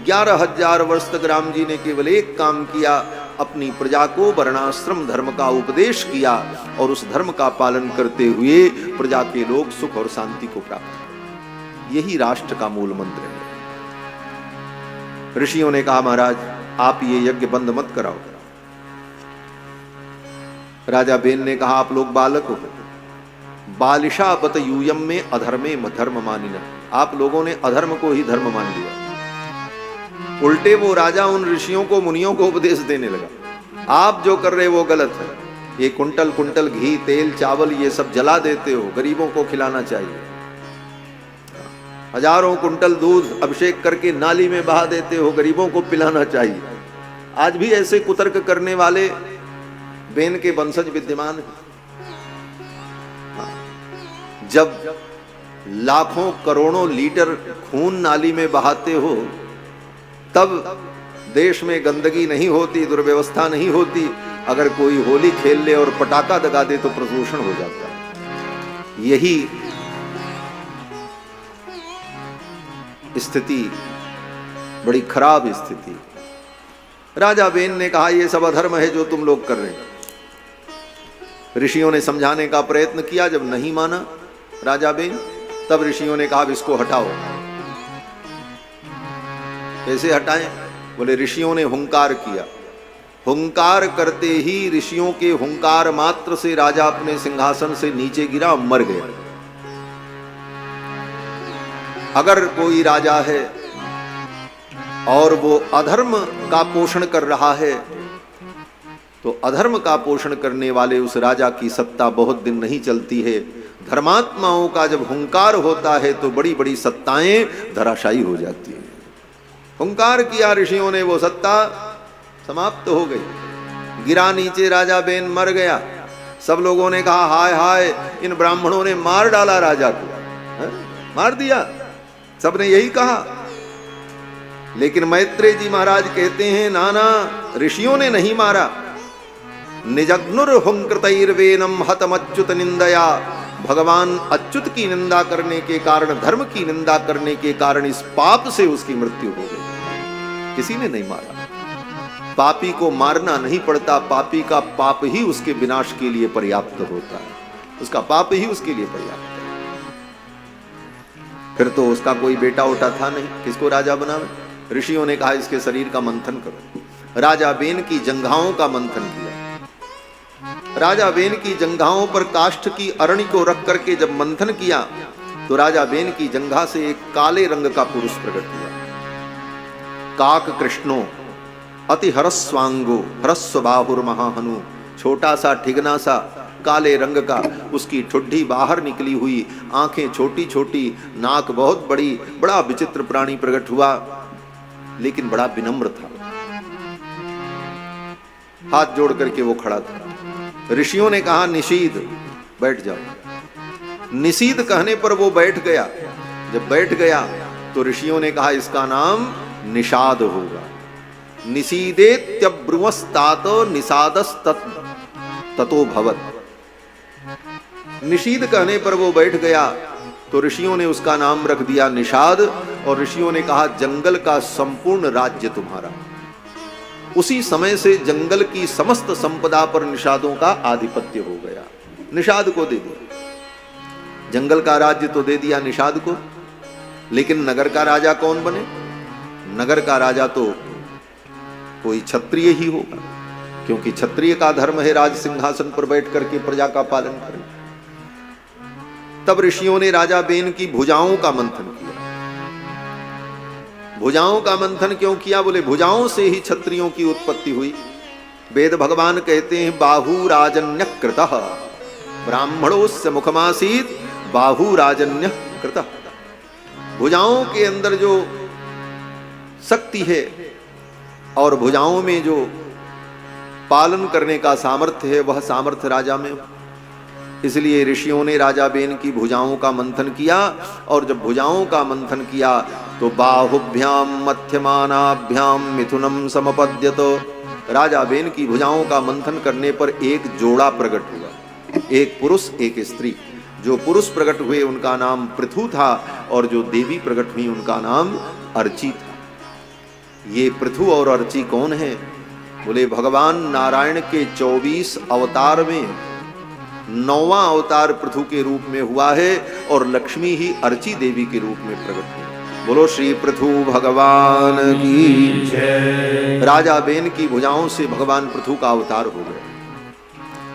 11,000 वर्ष तक राम जी ने केवल एक काम किया अपनी प्रजा को वर्णाश्रम धर्म का उपदेश किया और उस धर्म का पालन करते हुए प्रजा के लोग सुख और शांति को प्राप्त करें। यही राष्ट्र का मूल मंत्र है। ऋषियों ने कहा, महाराज आप ये यज्ञ बंद मत कराओ। राजा बेन ने कहा, आप लोग बालक हो, बालिशा बत यूयम में अधर्मे धर्म मानिना। आप लोगों ने अधर्म को ही धर्म मान लिया। उल्टे वो राजा उन ऋषियों को, मुनियों को उपदेश देने लगा, आप जो कर रहे वो गलत है। ये कुंटल कुंटल घी, तेल, चावल ये सब जला देते हो, गरीबों को खिलाना चाहिए। हजारों कुंटल दूध अभिषेक करके नाली में बहा देते हो, गरीबों को पिलाना चाहिए। आज भी ऐसे कुतर्क करने वाले बेन के वंशज विद्यमान हैं। जब लाखों करोड़ों लीटर खून नाली में बहाते हो, तब देश में गंदगी नहीं होती, दुर्व्यवस्था नहीं होती। अगर कोई होली खेल ले और पटाखा दगा दे तो प्रदूषण हो जाता है। यही स्थिति, बड़ी खराब स्थिति। राजा बेन ने कहा, यह सब अधर्म है जो तुम लोग कर रहे हैं। ऋषियों ने समझाने का प्रयत्न किया, जब नहीं माना राजा बेन, तब ऋषियों ने कहा, इसको हटाओ। कैसे हटाएं? बोले, ऋषियों ने हुंकार किया। हुंकार करते ही ऋषियों के हुंकार मात्र से राजा अपने सिंहासन से नीचे गिरा, मर गया। अगर कोई राजा है और वो अधर्म का पोषण कर रहा है, तो अधर्म का पोषण करने वाले उस राजा की सत्ता बहुत दिन नहीं चलती है। धर्मात्माओं का जब हुंकार होता है तो बड़ी बड़ी सत्ताएं धराशायी हो जाती हैं। हुंकार किया ऋषियों ने, वो सत्ता समाप्त हो गई, गिरा नीचे, राजा बेन मर गया। सब लोगों ने कहा, हाय हाय, इन ब्राह्मणों ने मार डाला राजा को, मार दिया। सबने यही कहा। लेकिन मैत्रेय जी महाराज कहते हैं, नाना, ऋषियों ने नहीं मारा। निजग्नुर हुंकृतैर्वेनम हतमच्युत निंदया। भगवान अच्युत की निंदा करने के कारण, धर्म की निंदा करने के कारण इस पाप से उसकी मृत्यु हो गई। किसी ने नहीं मारा। पापी को मारना नहीं पड़ता, पापी का पाप ही उसके विनाश के लिए पर्याप्त होता है। उसका पाप ही उसके लिए पर्याप्त है। फिर तो उसका कोई बेटा उठा था नहीं, किसको राजा बनावे? ऋषियों ने कहा, इसके शरीर का मंथन करो। राजा बेन की जंघाओं का मंथन किया। राजा बेन की जंघाओं पर काष्ठ की अरणी को रख करके जब मंथन किया, तो राजा बेन की जंघा से एक काले रंग का पुरुष प्रकट हुआ। काक कृष्णो अति हरस्वांगो हरस्व बाहुर महाहनु। छोटा सा, ठिगना सा, काले रंग का, उसकी ठुड्डी बाहर निकली हुई, आंखें छोटी छोटी, नाक बहुत बड़ी, बड़ा विचित्र प्राणी प्रकट हुआ, लेकिन बड़ा विनम्र था। हाथ जोड़ करके वो खड़ा था। ऋषियों ने कहा, निषीद, बैठ जाओ। निषीद कहने पर वो बैठ गया। जब बैठ गया तो ऋषियों ने कहा, इसका नाम निषाद होगा। निषीदेत्यब्रुवस्तात निषादस्ततो भवत्। निषीद कहने पर वो बैठ गया तो ऋषियों ने उसका नाम रख दिया निषाद। और ऋषियों ने कहा, जंगल का संपूर्ण राज्य तुम्हारा। उसी समय से जंगल की समस्त संपदा पर निषादों का आधिपत्य हो गया। निषाद को दे दिया। जंगल का राज्य तो दे दिया निषाद को, लेकिन नगर का राजा कौन बने? नगर का राजा तो कोई क्षत्रिय ही होगा, क्योंकि क्षत्रिय का धर्म है राज सिंहासन पर बैठ करके प्रजा का पालन करना। तब ऋषियों ने राजा बेन की भुजाओं का मंथन किया। भुजाओं का मंथन क्यों किया? बोले, भुजाओं से ही क्षत्रियों की उत्पत्ति हुई। वेद भगवान कहते हैं, बाहु राजन्य कृतः ब्राह्मणोस्य मुखमासीत बाहु राजन्य कृतः। भुजाओं के अंदर जो शक्ति है और भुजाओं में जो पालन करने का सामर्थ्य है, वह सामर्थ्य राजा में हो। इसलिए ऋषियों ने राजा बेन की भुजाओं का मंथन किया। और जब भुजाओं का मंथन किया तो बाहुभ्याम मध्यमानाभ्याम मिथुनम समपद्यत। राजा बेन की भुजाओं का मंथन करने पर एक जोड़ा प्रकट हुआ, एक पुरुष एक स्त्री। जो पुरुष प्रकट हुए उनका नाम पृथु था, और जो देवी प्रकट हुई उनका नाम अर्ची था। ये पृथु और अर्ची कौन है? बोले भगवान नारायण के 24 अवतार में 9वां अवतार पृथु के रूप में हुआ है और लक्ष्मी ही अर्ची देवी के रूप में प्रकट हुई। बोलो श्री पृथु भगवान की जय। राजा बेन की भुजाओं से भगवान पृथु का अवतार हो गए।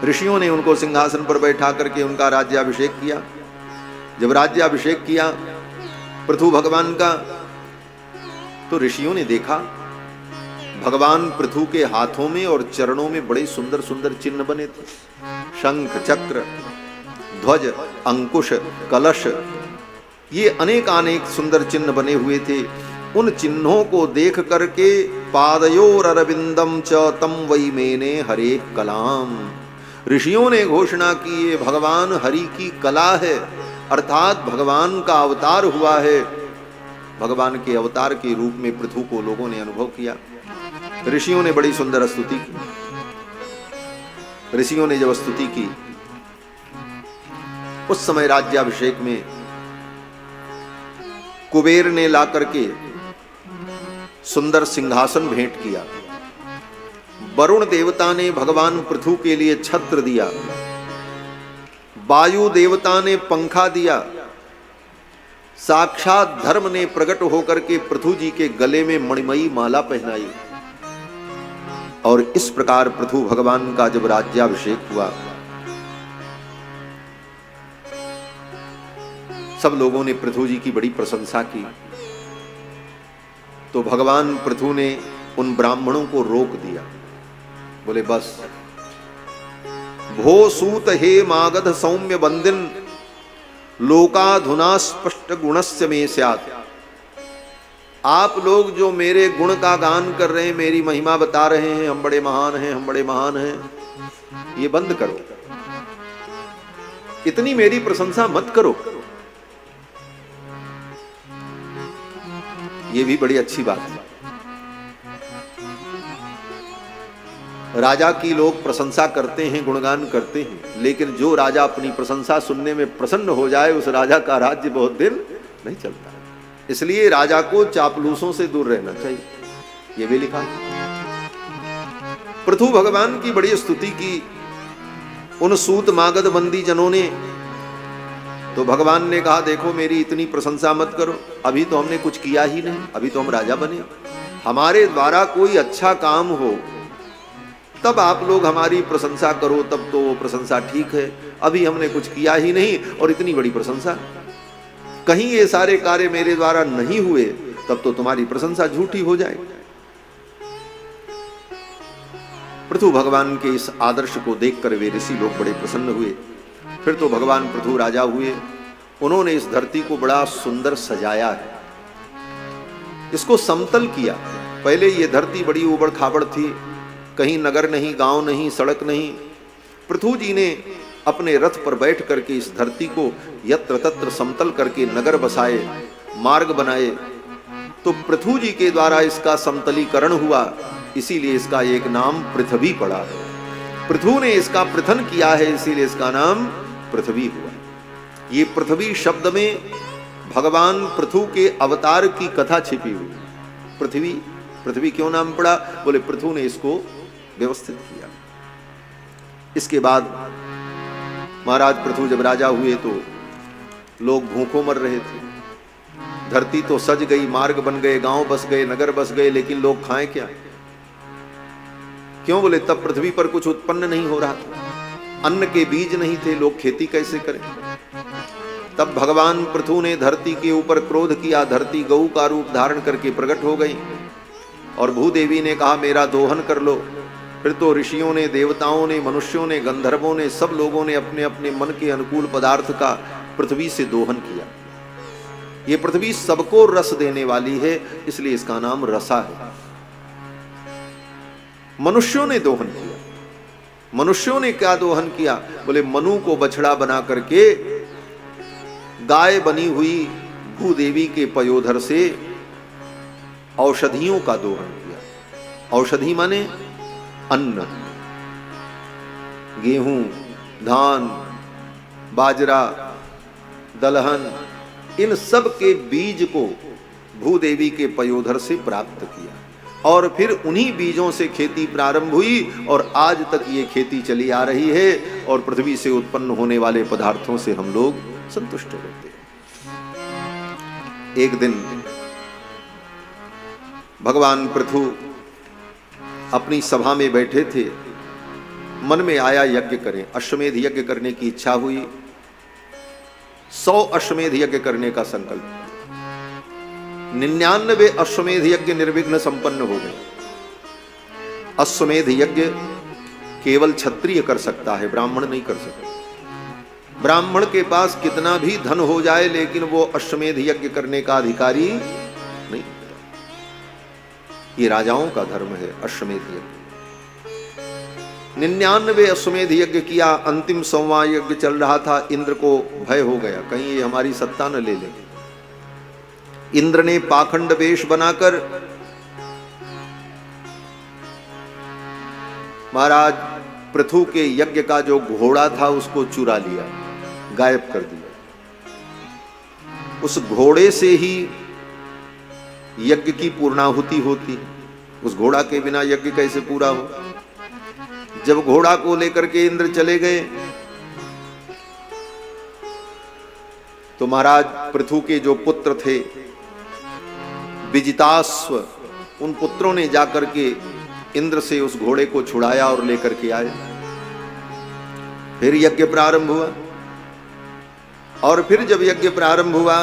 ऋषियों ने उनको सिंहासन पर बैठा करके उनका राज्याभिषेक किया। जब राज्याभिषेक किया पृथु भगवान का, तो ऋषियों ने देखा भगवान पृथु के हाथों में और चरणों में बड़े सुंदर सुंदर चिन्ह बने थे। शंख, चक्र, ध्वज, अंकुश, कलश, ये अनेक सुंदर चिन्ह बने हुए थे। उन चिन्हों को देख करके पादयोर अरविंदम च तम वै मेने हरे कलाम, ऋषियों ने घोषणा की ये भगवान हरि की कला है, अर्थात भगवान का अवतार हुआ है। भगवान के अवतार के रूप में पृथु को लोगों ने अनुभव किया। ऋषियों ने बड़ी सुंदर स्तुति की। ऋषियों ने जब स्तुति की, उस समय राज्याभिषेक में कुबेर ने ला करके सुंदर सिंहासन भेंट किया। वरुण देवता ने भगवान पृथु के लिए छत्र दिया। वायु देवता ने पंखा दिया। साक्षात धर्म ने प्रकट होकर के पृथु जी के गले में मणिमयी माला पहनाई। और इस प्रकार पृथु भगवान का जब राज्याभिषेक हुआ, सब लोगों ने पृथु जी की बड़ी प्रशंसा की। तो भगवान पृथु ने उन ब्राह्मणों को रोक दिया। बोले बस, भो सूत हे मागध सौम्य बंदिन लोकाधुना स्पष्ट गुणस्य में स्यात्। आप लोग जो मेरे गुण का गान कर रहे हैं, मेरी महिमा बता रहे हैं, हम बड़े महान हैं, हम बड़े महान हैं, ये बंद करो। इतनी मेरी प्रशंसा मत करो। ये भी बड़ी अच्छी बात है। राजा की लोग प्रशंसा करते हैं, गुणगान करते हैं, लेकिन जो राजा अपनी प्रशंसा सुनने में प्रसन्न हो जाए, उस राजा का राज्य बहुत दिन नहीं चलता। इसलिए राजा को चापलूसों से दूर रहना चाहिए। यह भी लिखा। पृथु भगवान की बड़ी स्तुति की उन सूत मागध बंदी जनों ने। तो भगवान ने कहा, देखो मेरी इतनी प्रशंसा मत करो, अभी तो हमने कुछ किया ही नहीं, अभी तो हम राजा बने। हमारे द्वारा कोई अच्छा काम हो तब आप लोग हमारी प्रशंसा करो, तब तो वो प्रशंसा ठीक है। अभी हमने कुछ किया ही नहीं और इतनी बड़ी प्रशंसा, कहीं ये सारे कार्य मेरे द्वारा नहीं हुए तब तो तुम्हारी प्रशंसा झूठी हो जाए। पृथु भगवान के इस आदर्श को देखकर वे ऋषि लोग बड़े प्रसन्न हुए। फिर तो भगवान पृथु राजा हुए। उन्होंने इस धरती को बड़ा सुंदर सजाया है, इसको समतल किया। पहले ये धरती बड़ी उबड़ खाबड़ थी, कहीं नगर नहीं, गांव नहीं, सड़क नहीं। पृथु जी ने अपने रथ पर बैठ करके इस धरती को यत्र तत्र समतल करके नगर बसाए, मार्ग बनाए। तो पृथु जी के द्वारा इसका समतलीकरण हुआ, इसीलिए इसका एक नाम पृथ्वी पड़ा है। पृथु ने इसका पृथन किया है, इसीलिए इसका नाम पृथ्वी हुआ। ये पृथ्वी शब्द में भगवान पृथु के अवतार की कथा छिपी हुई। पृथ्वी, पृथ्वी क्यों नाम पड़ा? बोले पृथु ने इसको व्यवस्थित किया। इसके बाद महाराज पृथु जब राजा हुए तो लोग भूखों मर रहे थे। धरती तो सज गई, मार्ग बन गए, गांव बस गए, नगर बस गए, लेकिन लोग खाएं क्या? क्यों? बोले तब पृथ्वी पर कुछ उत्पन्न नहीं हो रहा था, अन्न के बीज नहीं थे, लोग खेती कैसे करें? तब भगवान पृथु ने धरती के ऊपर क्रोध किया। धरती गऊ का रूप धारण करके प्रकट हो गई और भूदेवी ने कहा मेरा दोहन कर लो। फिर तो ऋषियों ने, देवताओं ने, मनुष्यों ने, गंधर्वों ने, सब लोगों ने अपने अपने मन के अनुकूल पदार्थ का पृथ्वी से दोहन किया। ये पृथ्वी सबको रस देने वाली है, इसलिए इसका नाम रसा है। मनुष्यों ने दोहन किया। मनुष्यों ने क्या दोहन किया? बोले मनु को बछड़ा बना करके गाय बनी हुई भूदेवी के पयोधर से औषधियों का दोहन किया। औषधि माने अन्न, गेहूं, धान, बाजरा, दलहन, इन सब के बीज को भूदेवी के पयोधर से प्राप्त किया। और फिर उन्हीं बीजों से खेती प्रारंभ हुई और आज तक ये खेती चली आ रही है और पृथ्वी से उत्पन्न होने वाले पदार्थों से हम लोग संतुष्ट होते हैं। एक दिन भगवान पृथु अपनी सभा में बैठे थे, मन में आया यज्ञ करें, अश्वमेध यज्ञ करने की इच्छा हुई। 100 अश्वमेध यज्ञ करने का संकल्प, 99 अश्वमेध यज्ञ निर्विघ्न संपन्न हो गए। अश्वमेध यज्ञ केवल क्षत्रिय कर सकता है, ब्राह्मण नहीं कर सकता। ब्राह्मण के पास कितना भी धन हो जाए लेकिन वो अश्वमेध यज्ञ करने का अधिकारी नहीं। ये राजाओं का धर्म है अश्वमेध यज्ञ। 99 अश्वमेध यज्ञ किया। अंतिम 100वां यज्ञ चल रहा था। इंद्र को भय हो गया, कहीं ये हमारी सत्ता न ले लेंगे। इंद्र ने पाखंड वेश बनाकर महाराज पृथु के यज्ञ का जो घोड़ा था उसको चुरा लिया, गायब कर दिया। उस घोड़े से ही यज्ञ की पूर्णाहुति होती, उस घोड़ा के बिना यज्ञ कैसे पूरा हो। जब घोड़ा को लेकर के इंद्र चले गए तो महाराज पृथु के जो पुत्र थे विजिताश्व, उन पुत्रों ने जाकर के इंद्र से उस घोड़े को छुड़ाया और लेकर के आए। फिर यज्ञ प्रारंभ हुआ और फिर जब यज्ञ प्रारंभ हुआ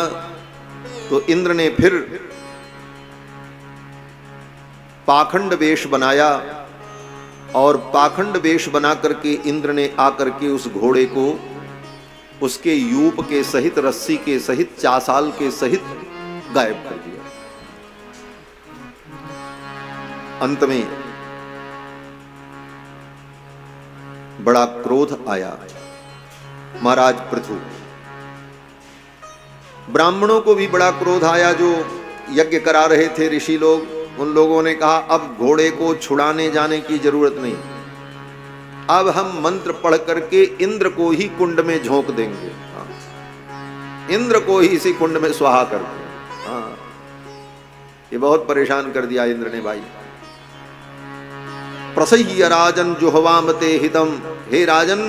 तो इंद्र ने फिर पाखंड वेश बनाया और पाखंड वेश बना करके इंद्र ने आकर के उस घोड़े को उसके यूप के सहित, रस्सी के सहित, चासाल के सहित गायब कर दिया। अंत में बड़ा क्रोध आया महाराज पृथु। ब्राह्मणों को भी बड़ा क्रोध आया जो यज्ञ करा रहे थे ऋषि लोग। उन लोगों ने कहा अब घोड़े को छुड़ाने जाने की जरूरत नहीं, अब हम मंत्र पढ़ करके इंद्र को ही कुंड में झोंक देंगे। इंद्र को ही इसी कुंड में स्वाहा कर देंगे। हाँ, ये बहुत परेशान कर दिया इंद्र ने भाई। प्रसह्य राजन जुहवामते हितम, हे राजन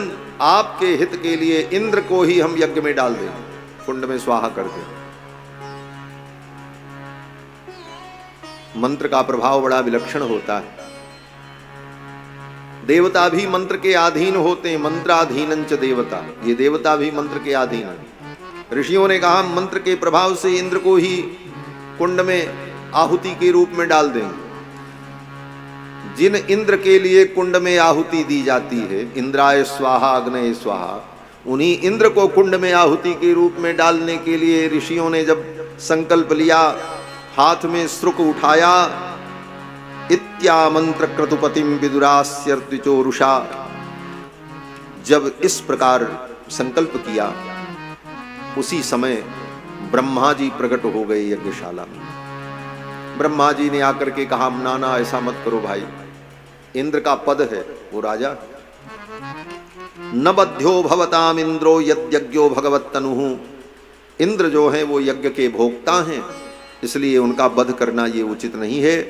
आपके हित के लिए इंद्र को ही हम यज्ञ में डाल देंगे, कुंड में स्वाहा कर देंगे। मंत्र का प्रभाव बड़ा विलक्षण होता है। देवता भी मंत्र के अधीन होते हैं, मंत्राधीनंच देवता, ये देवता भी मंत्र के अधीन है। ऋषियों ने कहा मंत्र के प्रभाव से इंद्र को ही कुंड में आहुति के रूप में डाल देंगे। जिन इंद्र के लिए कुंड में आहुति दी जाती है, इंद्राय स्वाहा अग्नये स्वाहा, उन्हीं इंद्र को कुंड में आहुति के रूप में डालने के लिए ऋषियों ने जब संकल्प लिया, हाथ में श्रुक उठाया, इत्यामंत्र क्रतुपतिम विदुरास्यर्द्विचोरुषा, जब इस प्रकार संकल्प किया उसी समय ब्रह्मा जी प्रकट हो गए यज्ञशाला में। ब्रह्मा जी ने आकर के कहा नाना ऐसा मत करो भाई, इंद्र का पद है वो राजा। न बध्यो भवताम इंद्रो यज्ञो भगवत तनुहु, इंद्र जो है वो यज्ञ के भोक्ता हैं, इसलिए उनका वध करना ये उचित नहीं है।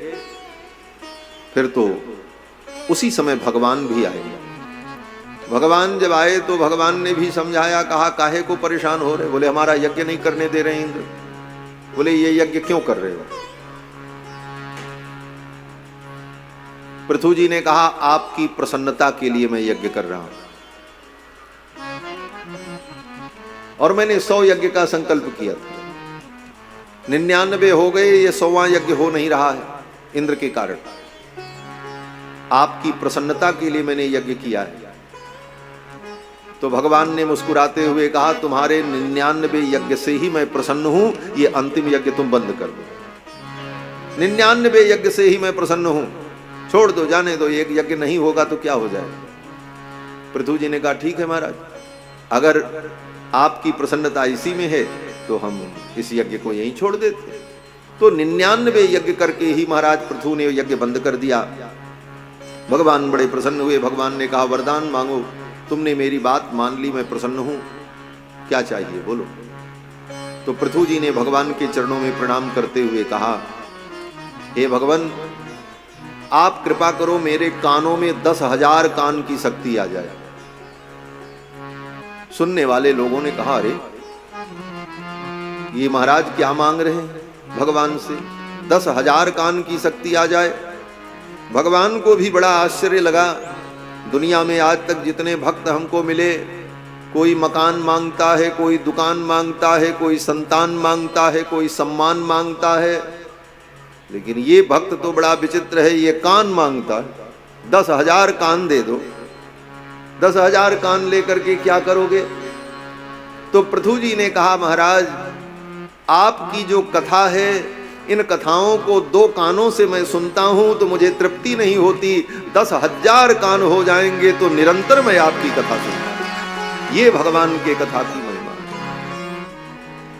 फिर तो उसी समय भगवान भी आए। भगवान जब आए तो भगवान ने भी समझाया, कहा काहे को परेशान हो रहे, बोले हमारा यज्ञ नहीं करने दे रहे इंद्र। बोले ये यज्ञ क्यों कर रहे हो। पृथु जी ने कहा आपकी प्रसन्नता के लिए मैं यज्ञ कर रहा हूं और मैंने 100 यज्ञ का संकल्प किया था, 99 हो गए, ये 100वां यज्ञ हो नहीं रहा है इंद्र के कारण। आपकी प्रसन्नता के लिए मैंने यज्ञ किया है। तो भगवान ने मुस्कुराते हुए कहा तुम्हारे 99 यज्ञ से ही मैं प्रसन्न हूं, ये अंतिम यज्ञ तुम बंद कर दो। 99 यज्ञ से ही मैं प्रसन्न हूं, छोड़ दो, जाने दो, एक यज्ञ नहीं होगा तो क्या हो जाए। पृथु जी ने कहा ठीक है महाराज, अगर आपकी प्रसन्नता इसी में है तो हम इस यज्ञ को यहीं छोड़ देते। तो 99 यज्ञ करके ही महाराज पृथु ने यज्ञ बंद कर दिया। भगवान बड़े प्रसन्न हुए। भगवान ने कहा वरदान मांगो, तुमने मेरी बात मान ली, मैं प्रसन्न हूं, क्या चाहिए बोलो। तो पृथु जी ने भगवान के चरणों में प्रणाम करते हुए कहा हे भगवान, आप कृपा करो मेरे कानों में 10,000 कान की शक्ति आ जाए। सुनने वाले लोगों ने कहा, अरे ये महाराज क्या मांग रहे हैं भगवान से, 10,000 कान की शक्ति आ जाए। भगवान को भी बड़ा आश्चर्य लगा। दुनिया में आज तक जितने भक्त हमको मिले, कोई मकान मांगता है, कोई दुकान मांगता है, कोई संतान मांगता है, कोई सम्मान मांगता है, लेकिन ये भक्त तो बड़ा विचित्र है, ये कान मांगता है। 10,000 कान दे दो। 10,000 कान लेकर के क्या करोगे? तो पृथु जी ने कहा, महाराज आपकी जो कथा है, इन कथाओं को 2 कानों से मैं सुनता हूं तो मुझे तृप्ति नहीं होती। 10,000 कान हो जाएंगे तो निरंतर मैं आपकी कथा सुनूंगा। ये भगवान के कथा की महिमा।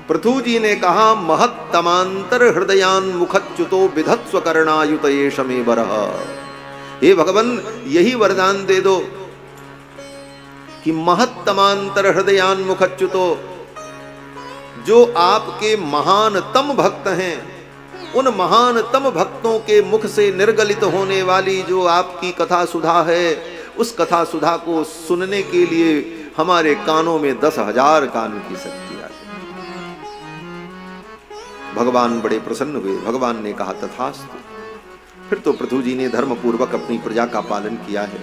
पृथु जी ने कहा, महत्तमांतर हृदयान मुखच्युतो विधत्स्व कर्णायुत ये शमे बरह। हे भगवान, यही वरदान दे दो कि महत्तमांतर हृदयान मुखच्युतो, जो आपके महानतम भक्त हैं, उन महानतम भक्तों के मुख से निर्गलित होने वाली जो आपकी कथा सुधा है, उस कथा सुधा को सुनने के लिए हमारे कानों में 10,000 कान की शक्ति आ गई। भगवान बड़े प्रसन्न हुए। भगवान ने कहा, तथास्तु। फिर तो पृथु जी ने धर्म पूर्वक अपनी प्रजा का पालन किया है।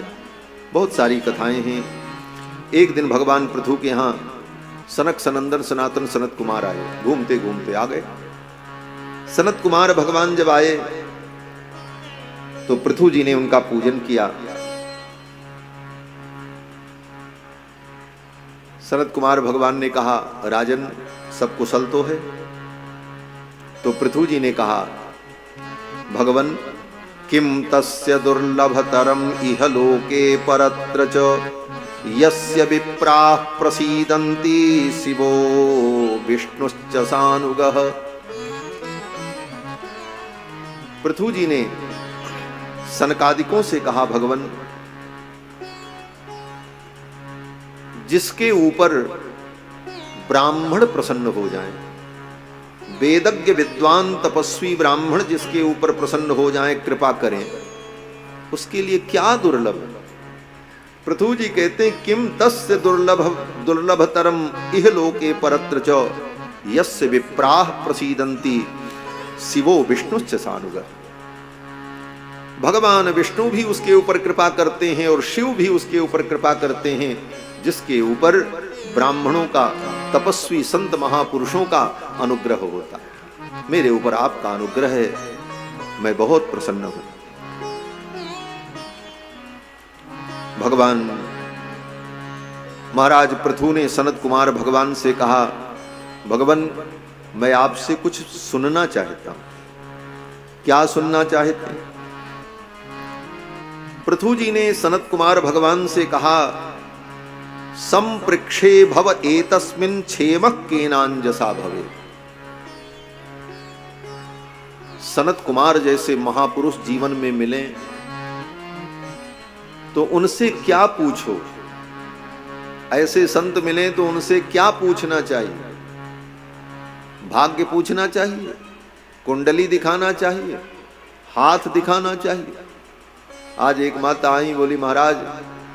बहुत सारी कथाएं हैं। एक दिन भगवान पृथु के यहाँ सनक सनंदन सनातन सनत कुमार आए। घूमते घूमते आ गए। सनत कुमार भगवान जब आए तो पृथु जी ने उनका पूजन किया। सनत कुमार भगवान ने कहा, राजन सब कुशल तो है? तो पृथु जी ने कहा, भगवन किम तस्य दुर्लभतरम इह लोके परत्र च यस्य विप्राः प्रसीदन्ति शिवो विष्णुश्च सानुगः। पृथु जी ने सनकादिकों से कहा, भगवन जिसके ऊपर ब्राह्मण प्रसन्न हो जाएं, वेदज्ञ विद्वान तपस्वी ब्राह्मण जिसके ऊपर प्रसन्न हो जाएं, कृपा करें, उसके लिए क्या दुर्लभ। पृथु जी कहते हैं, किम तस्य दुर्लभतरम इह लोके परत्र च यस्य विप्राः प्रसीदन्ति शिवो विष्णुश्च सानुगः। भगवान विष्णु भी उसके ऊपर कृपा करते हैं और शिव भी उसके ऊपर कृपा करते हैं जिसके ऊपर ब्राह्मणों का, तपस्वी संत महापुरुषों का अनुग्रह होता है। मेरे ऊपर आपका अनुग्रह है, मैं बहुत प्रसन्न हूं। भगवान महाराज पृथु ने सनत कुमार भगवान से कहा, भगवान मैं आपसे कुछ सुनना चाहता हूं। क्या सुनना चाहते हैं? पृथु जी ने सनत कुमार भगवान से कहा, संपृक्षे भव एतस्मिन् क्षेमः केनांजसा भवे। सनत कुमार जैसे महापुरुष जीवन में मिले तो उनसे क्या पूछो। ऐसे संत मिले तो उनसे क्या पूछना चाहिए? भाग्य पूछना चाहिए, कुंडली दिखाना चाहिए, हाथ दिखाना चाहिए। आज एक माता आई, बोली महाराज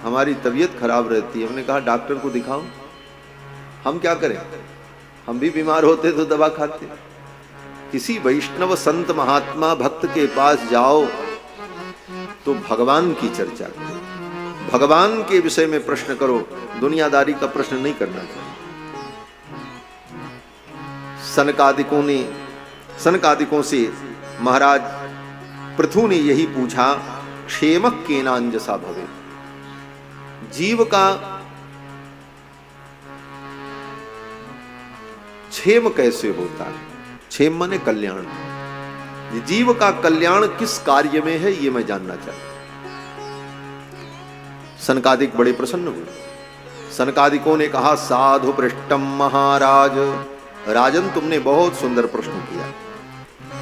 हमारी तबीयत खराब रहती है। हमने कहा डॉक्टर को दिखाओ। हम क्या करें, हम भी बीमार होते तो दवा खाते। किसी वैष्णव संत महात्मा भक्त के पास जाओ तो भगवान की चर्चा करो, भगवान के विषय में प्रश्न करो, दुनियादारी का प्रश्न नहीं करना चाहिए। सनकादिकों से महाराज पृथु ने यही पूछा, क्षेम केनांजसा भवे। जीव का क्षेम कैसे होता है? क्षेम माने कल्याण। जीव का कल्याण किस कार्य में है, ये मैं जानना चाहता हूं। सनकादिक बड़े प्रसन्न हुए। सनकादिकों ने कहा, साधु पृष्ठम महाराज। राजन तुमने बहुत सुंदर प्रश्न किया।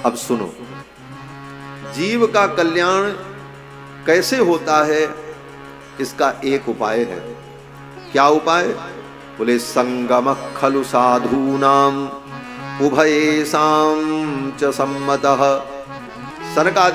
अब सुनो, जीव का कल्याण कैसे होता है, इसका एक उपाय है। क्या उपाय? बोले, संगम खलु साधूनाम उभयेषां च सम्मतः। सनकादि